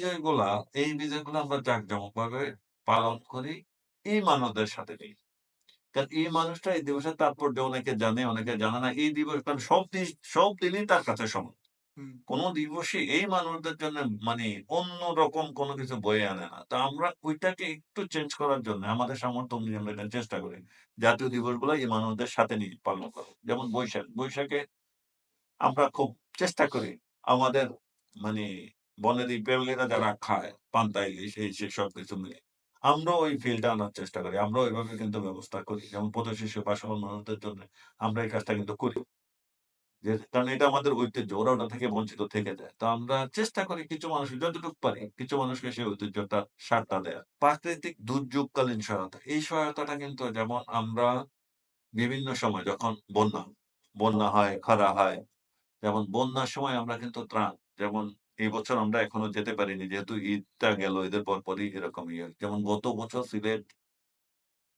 এই বিজয়গুলা আমরা জাঁকজমকভাবে পালন করি এই মানুষদের সাথে নিয়ে। কারণ এই মানুষটা এই দিবসের তাৎপর্য অনেকে জানে, অনেকে জানে না। এই দিবস কারণ সব দিনই তার কাছে সমান। হুম, কোন দিবসই এই মানুষদের জন্য মানে অন্যরকম কোন কিছু বয়ে আনে না। তো আমরা ওইটাকে একটু চেঞ্জ করার জন্য আমাদের সামর্থ্য অনুযায়ী আমরা এটা চেষ্টা করি। জাতীয় দিবসগুলো এই মানুষদের সাথে নিয়ে পালন করা। যেমন বৈশাখ। বৈশাখে আমরা খুব চেষ্টা করি আমাদের মানে বনেদি ফ্যামিলিরা যারা খায় পান্তা ইলিশ এই সেই সবকিছু মিলে। আমরাও ওই ফিলটা আনার চেষ্টা করি। আমরাও ওইভাবে কিন্তু ব্যবস্থা করি। যেমন পথ-শিশু বাসমান মানুষদের জন্য আমরা এই কাজটা কিন্তু করি। কারণ এটা আমাদের ঐতিহ্য। ওরা ওটা থেকে বঞ্চিত থেকে যায়। তো আমরা চেষ্টা করি কিছু মানুষ যতটুকু পারি, কিছু মানুষকে সেই ঐতিহ্যটা সারটা দেয়া। প্রাকৃতিক দুর্যোগকালীন সহায়তা। এই সহায়তাটা কিন্তু যেমন আমরা বিভিন্ন সময় যখন বন্যা হয়, খরা হয় যেমন বন্যার সময় আমরা কিন্তু ত্রাণ যেমন এই বছর আমরা এখনো যেতে পারিনি। যেহেতু ঈদটা গেল, ঈদের পরপরই এরকম ইয়ে। যেমন গত বছর সিলেট,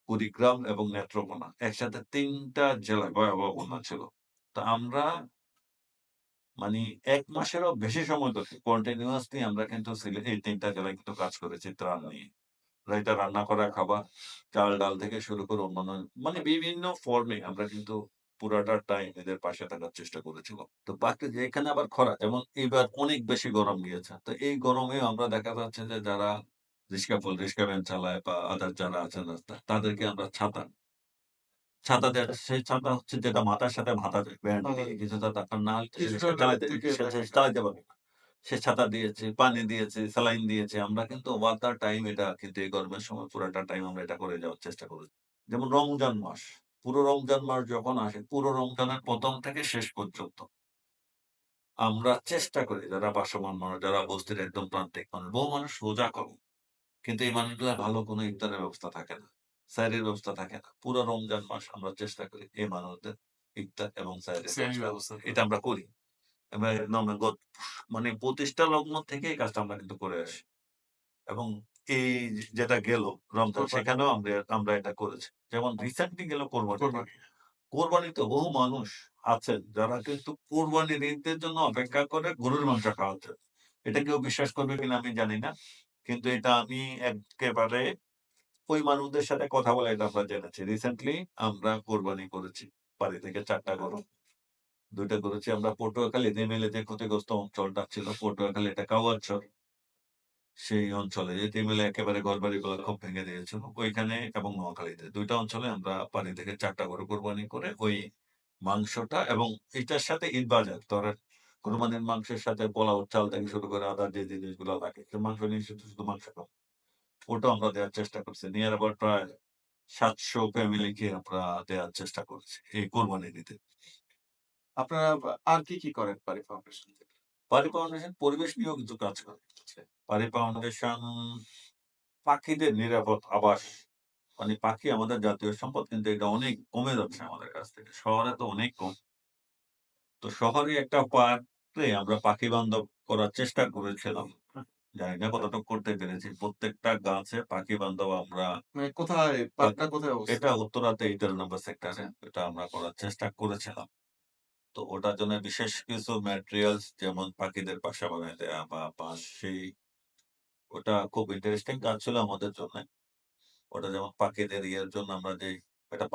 কুড়িগ্রাম এবং নেত্রকোনা একসাথে ৩ টা জেলায় ভয়াবহ বন্যা ছিল। তো আমরা মানি ১ মাসেরও বেশি সময় ধরে কন্টিনিউয়াসলি আমরা কিন্তু এই ৩ টা জেলায় কিন্তু কাজ করেছি ত্রাণ নিয়ে। এটা রান্না করা খাবার, চাল-ডাল থেকে শুরু করে অন্যান্য মানে বিভিন্ন ফর্মে আমরা কিন্তু পুরাটা টাইম এদের পাশে থাকার চেষ্টা করেছিলাম। তো বাকি যেখানে আবার খরা যেমন এইবার অনেক বেশি গরম গিয়েছে। তো এই গরমেও আমরা দেখা যাচ্ছে যে যারা রিক্সা ভ্যান চালায় বা আদার যারা আছেন রাস্তায় তাদেরকে আমরা ছাতা দেয়া সেই ছাতা হচ্ছে যেটা মাথার সাথে বাঁধা যায় ব্যান্ড দিয়ে। কিছুটা আপনার না হলে তো সে কিছুটা রিক্সা চালাইতে থেকে সে সে দেখা যায়। চালাইতে পারবে না। সে ছাতা দিয়েছে, পানি দিয়েছে, স্যালাইন দিয়েছে। আমরা কিন্তু ওভার দ্যা টাইম এটা কিন্তু এই গরমের সময় পুরাটা টাইম আমরা এটা করে যাওয়ার চেষ্টা করেছি। যেমন রমজান মাস। পুরো রমজান মাস যখন আসে, পুরো রমজানের ১ম থেকে শেষ পর্যন্ত আমরা চেষ্টা করি যারা ভাসমান মানুষ, যারা বস্তির একদম প্রান্তিক মানুষ, বহু মানুষ রোজা করে। কিন্তু এই মানুষগুলার ভালো কোনো ইফতারের ব্যবস্থা থাকে না। সেহরির ব্যবস্থা থাকে না। পুরো রমজান মাস আমরা চেষ্টা করি এই মানুষদের ইফতার এবং সেহরির সেহরির ব্যবস্থা ব্যবস্থা করতে। এটা করেন। আমরা করি। এবং একদম মানে প্রতিষ্ঠা লগ্ন থেকে এই কাজটা আমরা কিন্তু করে আসি। এবং এই যেটা গেল রমজান কোরবানি, সেখানেও আমরা আমরা এটা করেছি। যেমন রিসেন্টলি গেল কোরবানিতে। কোরবানি। কোরবানিতে বহু মানুষ আছেন যারা কিন্তু কোরবানির ঈদের জন্য অপেক্ষা করে গরুর মাংস খাওয়াচ্ছে। এটা কেউ বিশ্বাস করবে কিনা আমি জানি না। কিন্তু এটা আমি এক্কেবারে ওই মানুষদের সাথে কথা বলে এটা আমরা জেনেছি। রিসেন্টলি আমরা কোরবানি করেছি। বাড়ি থেকে ৪ টা গরু। ২ টা করেছি আমরা পটুয়াখালী এমএলএ যে ক্ষতিগ্রস্ত অঞ্চলটা ছিল পটুয়াখালী এটা কাওয়ারচর। সেই অঞ্চলে যে মিলে একেবারে ঘরবাড়িগুলো খুব ভেঙে দিয়েছিল। ওইখানে এবং নোয়াখালীতে ২ টা অঞ্চলে আমরা বাড়ি থেকে ৪ টা গরু কোরবানি করে ওই মাংসটা এবং এটার সাথে ঈদ বাজার ধরেন কোরবানির মাংসের সাথে পোলাও চাল থেকে শুরু করে আদার যে জিনিসগুলো লাগে সে মাংস নিয়ে শুধু মাংস খাবো। ওটাও আমরা দেওয়ার চেষ্টা করছি। নিয়ার অ্যাবাউট প্রায় ৭০০ ফ্যামিলিকে আমরা দেওয়ার চেষ্টা করছি এই কোরবানির ঈদে। আপনারা আর কি করেন পারি ফাউন্ডেশন থেকে? পারি ফাউন্ডেশন পরিবেশ নিয়েও কিছু কাজ করে। আচ্ছা। পারি ফাউন্ডেশন পাখিদের নিরাপদ আবাস মানে পাখি আমাদের জাতীয় সম্পদ কিন্তু এটা অনেক কমে যাচ্ছে আমাদের কাছ থেকে। শহরে তো অনেক কম। তো শহরে একটা পার্কে আমরা পাখি বান্ধব করার চেষ্টা করেছিলাম। জানি না কতটুকু করতে পেরেছি। প্রত্যেকটা গাছে পাখি বান্ধব আমরা মানে কোথায় আ পার্কটা কোথায় এটা অবস্থিত? উত্তরাতে ১১ নম্বর আচ্ছা। সেক্টরে এটা আমরা করার চেষ্টা করেছিলাম। তো ওটার জন্য বিশেষ কিছু ম্যাটেরিয়ালস যেমন পাখিদের বাসা বানায় দেয়া বা পাশেই ওটা খুব ইন্টারেস্টিং কাজ ছিল আমাদের জন্য। ওটা যেমন পাখিদের ইয়ের জন্য আমরা যে একটা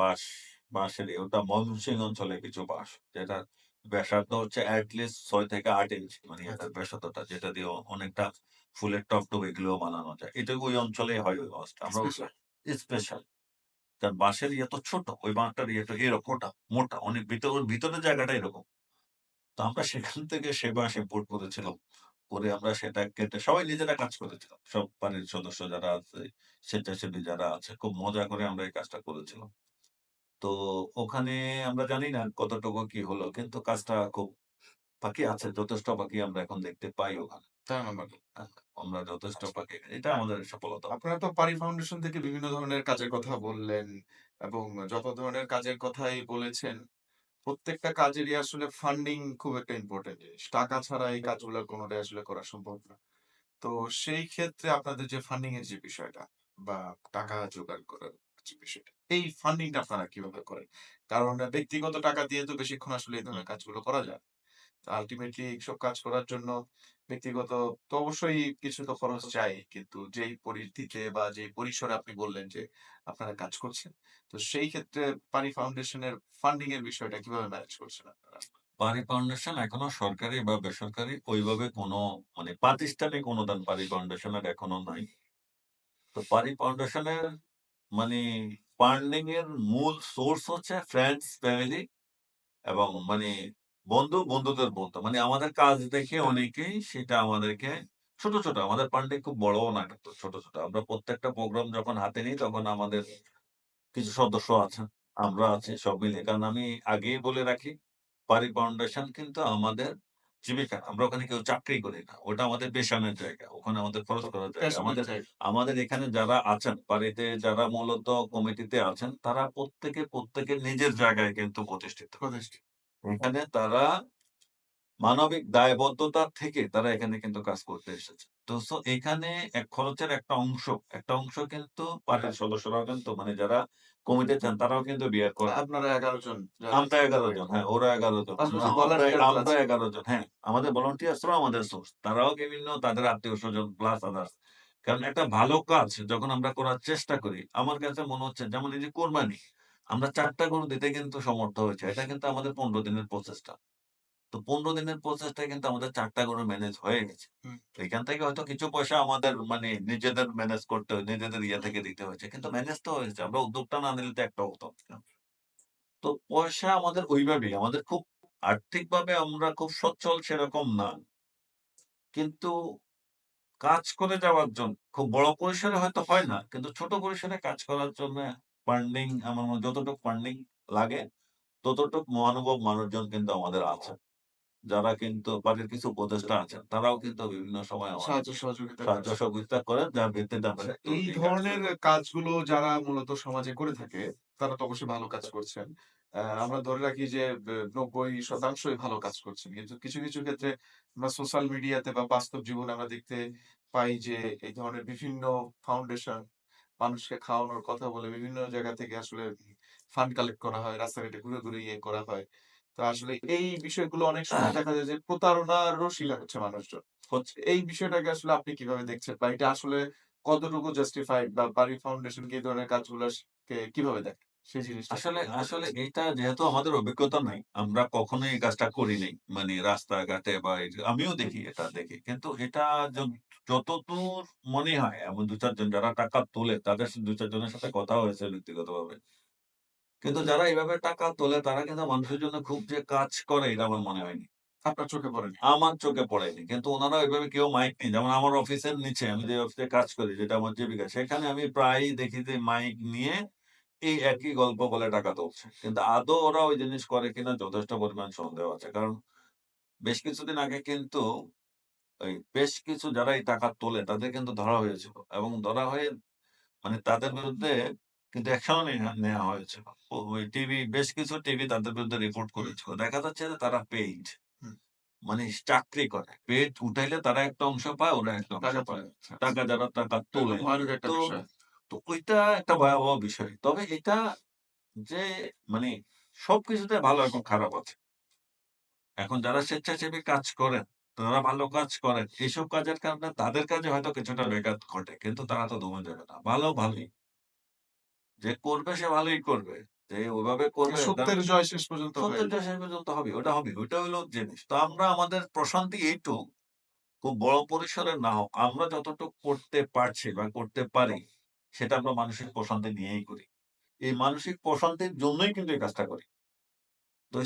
বাঁশের ওটা ময়মনসিংহ অঞ্চলে কিছু বাঁশ। যেটার ব্যাসার্ধ হচ্ছে এট লিস্ট ৬ থেকে ৮ ইঞ্চি। মানে আচ্ছা। এটার ব্যাসার্ধটা যেটা দিয়ে অনেকটা ফুলের টব এগুলোও বানানো যায়। এটা ওই অঞ্চলেই হয় ওই বাঁশটা। আমরা স্পেশাল। স্পেশাল। কারণ বাঁশের ইয়ে তো ছোট। ওই বাঁশটার ইয়েটা এরকম মোটা অনেক ওর ভিতরের জায়গাটা এরকম। তো আমরা সেখান থেকে সে বাঁশ ইম্পোর্ট করেছিলাম। করে আমরা সেটা কেটে সবাই নিজেরা কাজ করেছিলাম। সব বাড়ির সদস্য যারা আছে, স্বেচ্ছাসেবী যারা আছে খুব মজা করে আমরা এই কাজটা করেছিলাম। তো ওখানে আমরা জানি না কতটুকু কি হলো। কিন্তু কাজটা খুব পাখি আছে, যথেষ্ট পাখি আমরা এখন দেখতে পাই ওখানে। তার নাম্বার। হ্যাঁ, আমরা যথেষ্ট আচ্ছা। পাখি এটা আমাদের সফলতা। আপনারা তো পারি ফাউন্ডেশন থেকে বিভিন্ন ধরনের কাজের কথা বললেন এবং যত ধরনের কাজের কথাই বলেছেন, প্রত্যেকটা কাজেরই আসলে ফান্ডিং খুব একটা ইম্পোর্টেন্ট জিনিস। টাকা ছাড়া এই কাজগুলো কোনটাই আসলে করা সম্ভব না। তো সেই ক্ষেত্রে আপনাদের যে ফান্ডিং এর যে বিষয়টা বা টাকা জোগাড় করার যে বিষয়টা, এই ফান্ডিংটা আপনারা কিভাবে করেন? কারণ ব্যক্তিগত টাকা দিয়ে তো বেশিক্ষণ আসলে এই হুম। ধরনের কাজগুলো করা যায় না। তো আল্টিমেটলি এইসব কাজ করার জন্য ব্যক্তিগত তো অবশ্যই কিছু তো খরচ চাই। কিন্তু যেই পরিধিতে বা যেই পরিসরে আপনি বললেন যে আপনারা কাজ করছেন, তো সেই ক্ষেত্রে পানি ফাউন্ডেশনের ফান্ডিং এর বিষয়টা কিভাবে ম্যানেজ করছেন আপনারা? পারি ফাউন্ডেশন এখনো সরকারি বা বেসরকারি ওইভাবে কোনো মানে প্রাতিষ্ঠানিক অনুদান পারি ফাউন্ডেশনের এখনো নাই। তো পারি ফাউন্ডেশনের মানে ফান্ডিং এর মূল সোর্স হচ্ছে ফ্রেন্ডস, ফ্যামিলি এবং মানে বন্ধুদের বলতে মানে আমাদের কাজ দেখে অনেকেই সেটা আমাদেরকে ছোট আমাদের ফান্ডিং খুব বড়ও না কিন্তু ছোট। আমরা প্রত্যেকটা প্রোগ্রাম যখন হাতে নিই তখন আমাদের কিছু সদস্য আছেন, আমরা আছি সব মিলিয়ে। কারণ আমি আগেই বলে রাখি, পারি ফাউন্ডেশন কিন্তু আমাদের জীবিকা। আমরা ওখানে কেউ চাকরি করি না। ওটা আমাদের পেশানের জায়গা। ওখানে আমাদের খরচ করার জায়গা। প্যাশনের জায়গা। আমাদের এখানে যারা আছেন, পারিতে যারা মূলত কমিটিতে আছেন, তারা প্রত্যেকের নিজের জায়গায় কিন্তু প্রতিষ্ঠিত। প্রতিষ্ঠা। এখানে তারা মানবিক দায়বদ্ধতা থেকে তারা এখানে কিন্তু কাজ করতে এসেছে। তো এখানে খরচের একটা অংশ কিন্তু পার্টির সদস্যরাও কিন্তু মানে যারা কমিটি চান তারাও কিন্তু বিয়ার করে। আপনারা ১১ জন যারা আমরা ১১ জন, হ্যাঁ, ওরা ১১ জন। পাশাপাশি আমরা ভলান্টিয়ার তো আমরা আছে। ১১ জন, হ্যাঁ। আমাদের ভলান্টিয়ার্সরাও আমাদের সোর্স। তারাও বিভিন্ন তাদের আত্মীয়স্বজন প্লাস আদার্স। কারণ একটা ভালো কাজ যখন আমরা করার চেষ্টা করি, আমার কাছে মনে হচ্ছে যেমন এই যে কোরবানি, আমরা ৪ টা গরু দিতে কিন্তু সমর্থ হয়েছি। এটা কিন্তু আমাদের ১৫ দিনের প্রচেষ্টা। তো ১৫ দিনের প্রচেষ্টায় কিন্তু আমাদের ৪ টা গরু ম্যানেজ হয়ে গেছে। হুম, তো এখান থেকে হয়তো কিছু পয়সা আমাদের মানে নিজেদের ম্যানেজ করতে নিজেদের ইয়ে হুম। থেকে দিতে হয়েছে। কিন্তু ম্যানেজ তো হয়েছে। আমরা উদ্যোগটা না নিলে তো একটাও হতো না। তো পয়সা আমাদের ওইভাবেই। আমাদের খুব আর্থিকভাবে আমরা খুব সচ্ছল সেরকম না। কিন্তু কাজ করে যাওয়ার খুব বড় পরিসরে হয়তো হয় না। কিন্তু ছোট পরিসরে কাজ করার জন্য ফান্ডিং আমার যতটুকু ফান্ডিং লাগে ততটুক মহানুভব মানুষজন কিন্তু আমাদের আছে। যারা কিন্তু বাড়ির কিছু উপদেষ্টা আছেন। তারাও কিন্তু বিভিন্ন সময় সাহায্য আমাদেরকে সহযোগিতা সাহায্য করছে। সহযোগিতা করেন যার ভিত্তিতে আমরা আচ্ছা, কিন্তু এই এই কাজটা ধরনের করি। কাজগুলো যারা মূলত সমাজে করে থাকে, তারা তো অবশ্যই ভালো কাজ করছেন। আমরা ধরে রাখি যে ৯০% ভালো কাজ করছেন। কিন্তু কিছু ক্ষেত্রে আমরা সোশ্যাল মিডিয়াতে বা বাস্তব জীবনে আমরা দেখতে পাই যে এই ধরনের বিভিন্ন ফাউন্ডেশন মানুষকে খাওয়ানোর কথা বলে বিভিন্ন জায়গা থেকে আসলে ফান্ড কালেক্ট করা হয়। রাস্তাঘাটে ঘুরে ইয়ে করা হয়। তো আসলে এই বিষয়গুলো অনেক সময় দেখা যায় যে প্রতারণারও শিকার হচ্ছে মানুষজন। হচ্ছে এই বিষয়টাকে আসলে আপনি কিভাবে দেখছেন? বা এটা আসলে কতটুকু জাস্টিফাইড বা বাড়ি ফাউন্ডেশন কি এই ধরনের কাজগুলো কে কিভাবে দেখে? সেই জিনিসটা আসলে আসলে এইটা যেহেতু আমাদের অভিজ্ঞতা নাই, আমরা কখনোই এই কাজটা করি নাই। মানে রাস্তাঘাটে বা আমিও দেখি এটা দেখি। কিন্তু এটা য যতদূর মনে হয় এমন ২-৪ জন যারা টাকা তোলে তাদের ২-৪ জনের সাথে কথা হয়েছে ব্যক্তিগতভাবে। কিন্তু যারা এভাবে টাকা তোলে তারা কিন্তু মানুষের জন্য খুব যে কাজ করে এটা আমার মনে হয়নি। আপনার চোখে পড়েনি? আমার চোখে পড়েনি। কিন্তু উনারা ওইভাবে কেউ মাইক নেই। যেমন আমার অফিসের নিচে আমি যে অফিসে কাজ করি যেটা আমার জীবিকা, সেখানে আমি প্রায়ই দেখি যে মাইক নিয়ে এই একই গল্প বলে টাকা তুলছে। কিন্তু আদৌ ওরা ওই জিনিস করে কিনা যথেষ্ট পরিমাণ সন্দেহ আছে। কারণ বেশ কিছুদিন আগে কিন্তু ওই বেশ কিছু যারা এই টাকা তোলে তাদের কিন্তু ধরা হয়েছিল। এবং ধরা হয়ে মানে তাদের বিরুদ্ধে কিন্তু অ্যাকশনও নেয়া হয়েছিল। ওই বেশ কিছু টিভি তাদের বিরুদ্ধে রিপোর্ট হুম, করেছিল। দেখা যাচ্ছে যে তারা পেইড। হুম। মানে চাকরি করে। পেট উঠাইলে তারা একটা অংশ পায়, ওরা একটা অংশ টাকা পায়। তোলে। আচ্ছা, আচ্ছা। টাকা যারা টাকা এটা তো তোলে। ভয়ানক একটা তো, বিষয়। তো ওইটা একটা ভয়াবহ বিষয়। তবে এটা যে মানে সবকিছুতে ভালো এবং খারাপ আছে। এখন যারা স্বেচ্ছাসেবী কাজ করেন, তারা ভালো কাজ করেন। এইসব কাজের কারণে তাদের কাজে হয়তো কিছুটা ব্যাঘাত ঘটে। কিন্তু তারা তো দমে যাবে না। ভালোই। যে করবে সে ভালোই করবে। যে ওইভাবে করবে তার সত্যের জয় শেষ পর্যন্ত হয়ে সত্যটা শেষ পর্যন্ত হবে। ওটা হবে। ওইটা হইলো জিনিস। তো আমরা আমাদের প্রশান্তি এইটুক খুব বড় পরিসরে না হোক, আমরা যতটুক করতে পারছি বা করতে পারি, সেটা আমরা মানসিক প্রশান্তি নিয়েই করি। এই মানসিক প্রশান্তির জন্যই কিন্তু এই কাজটা করি।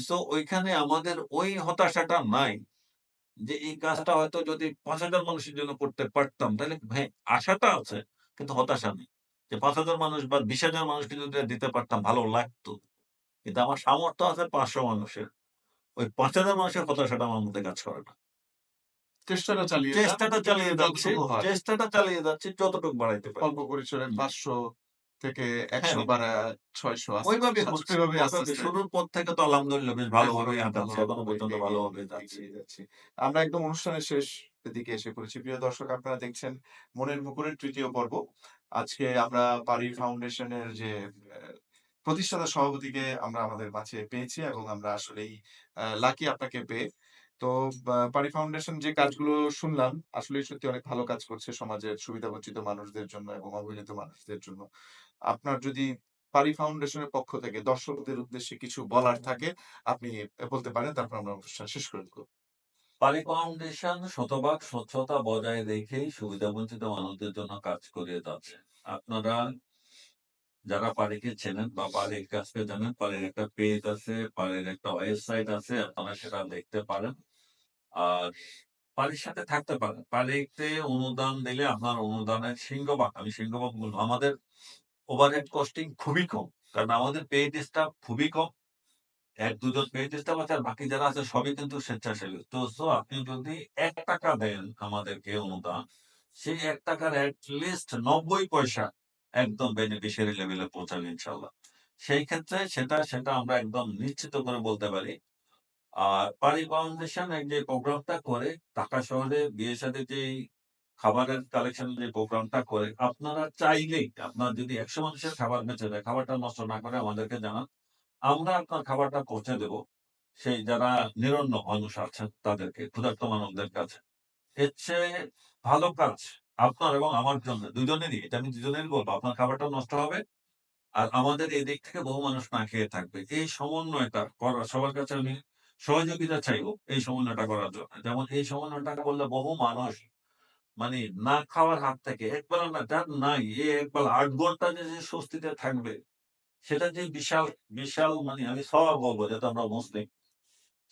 তো ওইখানে আমাদের ওই হতাশাটা নাই যে এই কাজটা হয়তো যদি ৫,০০০ মানুষের জন্য করতে পারতাম, তাহলে হ্যাঁ, আশাটা আছে কিন্তু হতাশা নেই। যে ৫,০০০ মানুষ বা ২০,০০০ মানুষকে যদি দিতে পারতাম ভালো লাগতো। কিন্তু আমার সামর্থ্য আছে ৫০০ মানুষের। ওই ৫,০০০ মানুষের হতাশাটা আমার মধ্যে কাজ করে না। চেষ্টাটা চালিয়ে যান। চেষ্টাটা চালিয়ে যাচ্ছি, যতটুকু হয়। চেষ্টাটা চালিয়ে যাচ্ছি যতটুকু বাড়াইতে পারি। অল্প পরিসরে হুম। ৫০০ থেকে ১০০ হ্যাঁ, বাড়ায় ৬০০ আস্তে, ওইভাবে আস্তে হচ্ছে। এভাবেই আস্তে, ওইভাবে আস্তে শুরুর পর থেকে তো আলহামদুলিল্লাহ বেশ এখনো ভালোভাবেই বেশ আগাচ্ছে। এখনো ভালোভাবে পর্যন্ত এগিয়ে ভালোভাবে যাচ্ছি। এগিয়ে যাচ্ছি। আমরা একদম অনুষ্ঠানের শেষ দিকে এসে পড়েছি। প্রিয় দর্শক আপনারা দেখছেন মনের মুকুরের ৩য় পর্ব। আজকে আমরা পারি ফাউন্ডেশনের যে প্রতিষ্ঠাতা সভাপতিকে আমরা আমাদের মাঝে পেয়েছি এবং আমরা আসলেই লাকি আপনাকে পেয়ে। তো পারি ফাউন্ডেশন যে কাজগুলো শুনলাম আসলেই সত্যি অনেক ভালো কাজ করছে সমাজের সুবিধাবঞ্চিত মানুষদের জন্য এবং অবহেলিত মানুষদের জন্য। আপনার যদি পারি ফাউন্ডেশনের পক্ষ থেকে দর্শকদের উদ্দেশ্যে কিছু বলার থাকে আপনি বলতে পারেন। তারপর আমরা অনুষ্ঠান শেষ করে দেব। পারি ফাউন্ডেশন শতভাগ স্বচ্ছতা বজায় রেখেই সুবিধাবঞ্চিত মানুষদের জন্য কাজ করে যাচ্ছে। আপনারা যারা পারিকে চেনেন বা পারির কাজকে জানেন, পারির একটা পেজ আছে, পারির একটা ওয়েবসাইট আছে, আপনারা সেটা দেখতে পারেন। আর পারির সাথে থাকতে পারেন। পারিতে অনুদান দিলে আপনার অনুদানের সিংহভাগ, আমি সিংহভাগ বলব, আমাদের ওভারহেড কস্টিং খুবই কম। কারণ আমাদের পেইড স্টাফ খুবই কম। ১-২ জন পেইড স্টাফ আছে আর বাকি যারা আছে সবই কিন্তু স্বেচ্ছাসেবী। আপনি যদি ৳১ দেন আমাদেরকে অনুদান, সেই ৳১ এট লিস্ট ৯০ পয়সা একদম বেনিফিশিয়ারি লেভেলে পৌঁছাবে ইনশাআল্লাহ। সেই ক্ষেত্রে সেটা আমরা একদম নিশ্চিত করে বলতে পারি আর পারি ফাউন্ডেশন এই যে প্রোগ্রামটা করে ঢাকা শহরে বিয়ে-শাদীর যেই খাবারের কালেকশন যে প্রোগ্রামটা করে, আপনারা চাইলেই আপনার যদি ১০০ মানুষের খাবার বেঁচে যায়, খাবারটা নষ্ট না করে আমাদেরকে জানান। আমরা আপনার খাবারটা পৌঁছে দেব। সেই যারা নিরন্ন মানুষ আছেন তাদেরকে, ক্ষুধার্ত মানুষদের কাছে। এর চেয়ে ভালো কাজ আপনার এবং আমার জন্য দুজনেরই, এটা আমি দুজনেরই বলব। আপনার খাবারটাও নষ্ট হবে। আর আমাদের এদিক থেকে বহু মানুষ না খেয়ে থাকবে। এই সমন্বয়টা করা সবার কাছে আমি সহযোগিতা চাইবো এই সমন্বয়টা করার জন্য। যেমন এই সমন্বয়টা করলে বহু মানুষ মানে না খাওয়ার হাত থেকে একবেলা না যার নাই, একবেলা ৮ ঘন্টা যে স্বস্তিতে থাকবে, সেটা যে বিশাল, বিশাল মানে আমি সওয়াব বলব যেহেতু আমরা মুসলিম,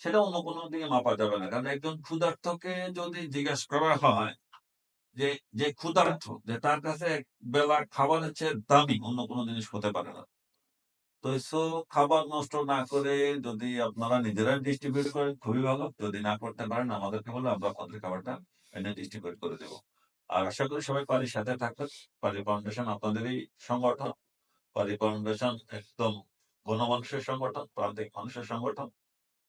সেটা অন্য কোন দিয়ে মাপা যাবে না। কারণ একজন ক্ষুধার্তকে যদি জিজ্ঞেস করা হয় যে, যে ক্ষুধার্ত যে তার কাছে একবেলা খাবারের চেয়ে দামি অন্য কোন জিনিস হতে পারে না। তো খাবার নষ্ট না করে যদি আপনারা নিজেরাই ডিস্ট্রিবিউট করেন খুবই ভালো। যদি না করতে পারেন আমাদেরকে বললে আমরা আপনাদের খাবারটা এনে ডিস্ট্রিবিউট করে দেব। আর আশা করি সবাই পারির সাথে থাকবেন। পারি ফাউন্ডেশন আপনাদেরই সংগঠন। পারি ফাউন্ডেশন একদম গণমানুষের সংগঠন, প্রান্তিক মানুষের সংগঠন।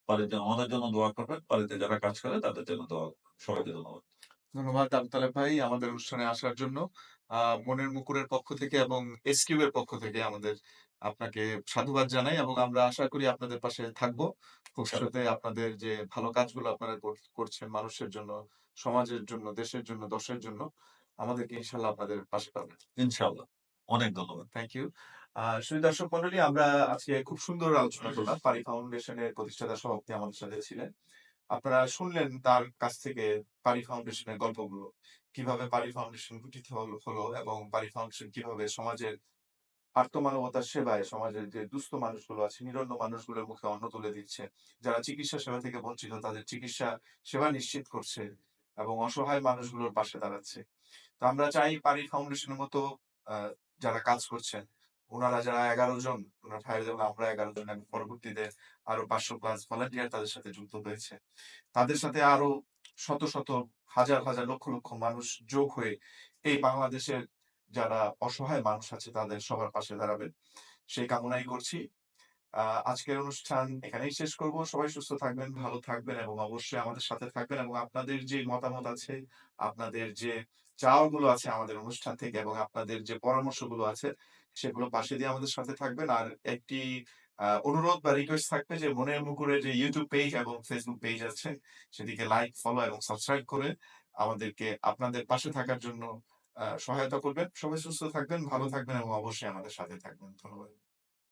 পারির জন্য আমাদের জন্য দোয়া করবেন। পারিতে যারা কাজ করে তাদের জন্য দোয়া করবেন। সবাইকে ধন্যবাদ। ধন্যবাদ আবু তালেব ভাই আমাদের অনুষ্ঠানে আসার জন্য। মনের মুকুরের পক্ষ থেকে এবং এসকিউ এর পক্ষ থেকে আপনাকে সাধুবাদ জানাই এবং আমরা আশা করি আপনাদের পাশে থাকবো। ইনশাআল্লাহ, ভবিষ্যতে আপনাদের যে ভালো কাজগুলো আপনারা করছেন মানুষের জন্য, সমাজের জন্য, দেশের জন্য, দশের জন্য আমাদেরকে ইনশাআল্লাহ আপনাদের পাশে পাবেন। ইনশাআল্লাহ। অনেক ধন্যবাদ। Thank you. সুধী দর্শক মন্ডলী আমরা আজকে খুব সুন্দর আলোচনা করলাম। পারি ফাউন্ডেশনের প্রতিষ্ঠাতা সভাপতি আমাদের সাথে ছিলেন। আপনারা শুনলেন তার কাছ থেকে পারি ফাউন্ডেশনের গল্পগুলো। কিভাবে পারি ফাউন্ডেশন গঠিত হলো এবং পারি ফাউন্ডেশন কিভাবে সমাজের আর্তমানবতার সেবায় সমাজের যে দুস্থ মানুষগুলো আছে, নিরন্ন মানুষগুলোর মুখে অন্ন তুলে দিচ্ছে। যারা চিকিৎসা সেবা থেকে বঞ্চিত তাদের চিকিৎসা সেবা নিশ্চিত করছে এবং অসহায় মানুষগুলোর পাশে দাঁড়াচ্ছে। তো আমরা চাই পারি ফাউন্ডেশনের মতো আ যারা কাজ করছেন, যারা ১১ জন, উনার ভাইরা যেমন আমরা ১১ জন এবং পরবর্তীতে আরো ৫০০ প্লাস ভলান্টিয়ার তাদের সাথে যুক্ত হয়েছে। তাদের সাথে আরো শত, শত, হাজার, হাজার, লক্ষ, লক্ষ মানুষ যোগ হয়ে এই বাংলাদেশের যারা অসহায় মানুষ আছে তাদের সবার পাশে দাঁড়াবেন। সেই কামনাই করছি। আ আজকের অনুষ্ঠান এখানেই শেষ করব। সবাই সুস্থ থাকবেন, ভালো থাকবেন এবং অবশ্যই আমাদের সাথে থাকবেন এবং আপনাদের যে মতামত আছে, আপনাদের যে চাওয়াগুলো আছে আমাদের অনুষ্ঠান থেকে এবং আপনাদের যে পরামর্শগুলো আছে, সেগুলো পাশে দিয়ে আমাদের সাথে থাকবেন। আর একটি অনুরোধ বা রিকোয়েস্ট থাকবে যে মনের মুকুরের যে YouTube পেজ এবং Facebook পেজ আছে, সেটিকে লাইক, ফলো এবং সাবস্ক্রাইব করে আমাদেরকে আপনাদের পাশে থাকার জন্য সহায়তা করবেন। সবাই সুস্থ থাকবেন, ভালো থাকবেন এবং অবশ্যই আমাদের সাথে থাকবেন। ধন্যবাদ।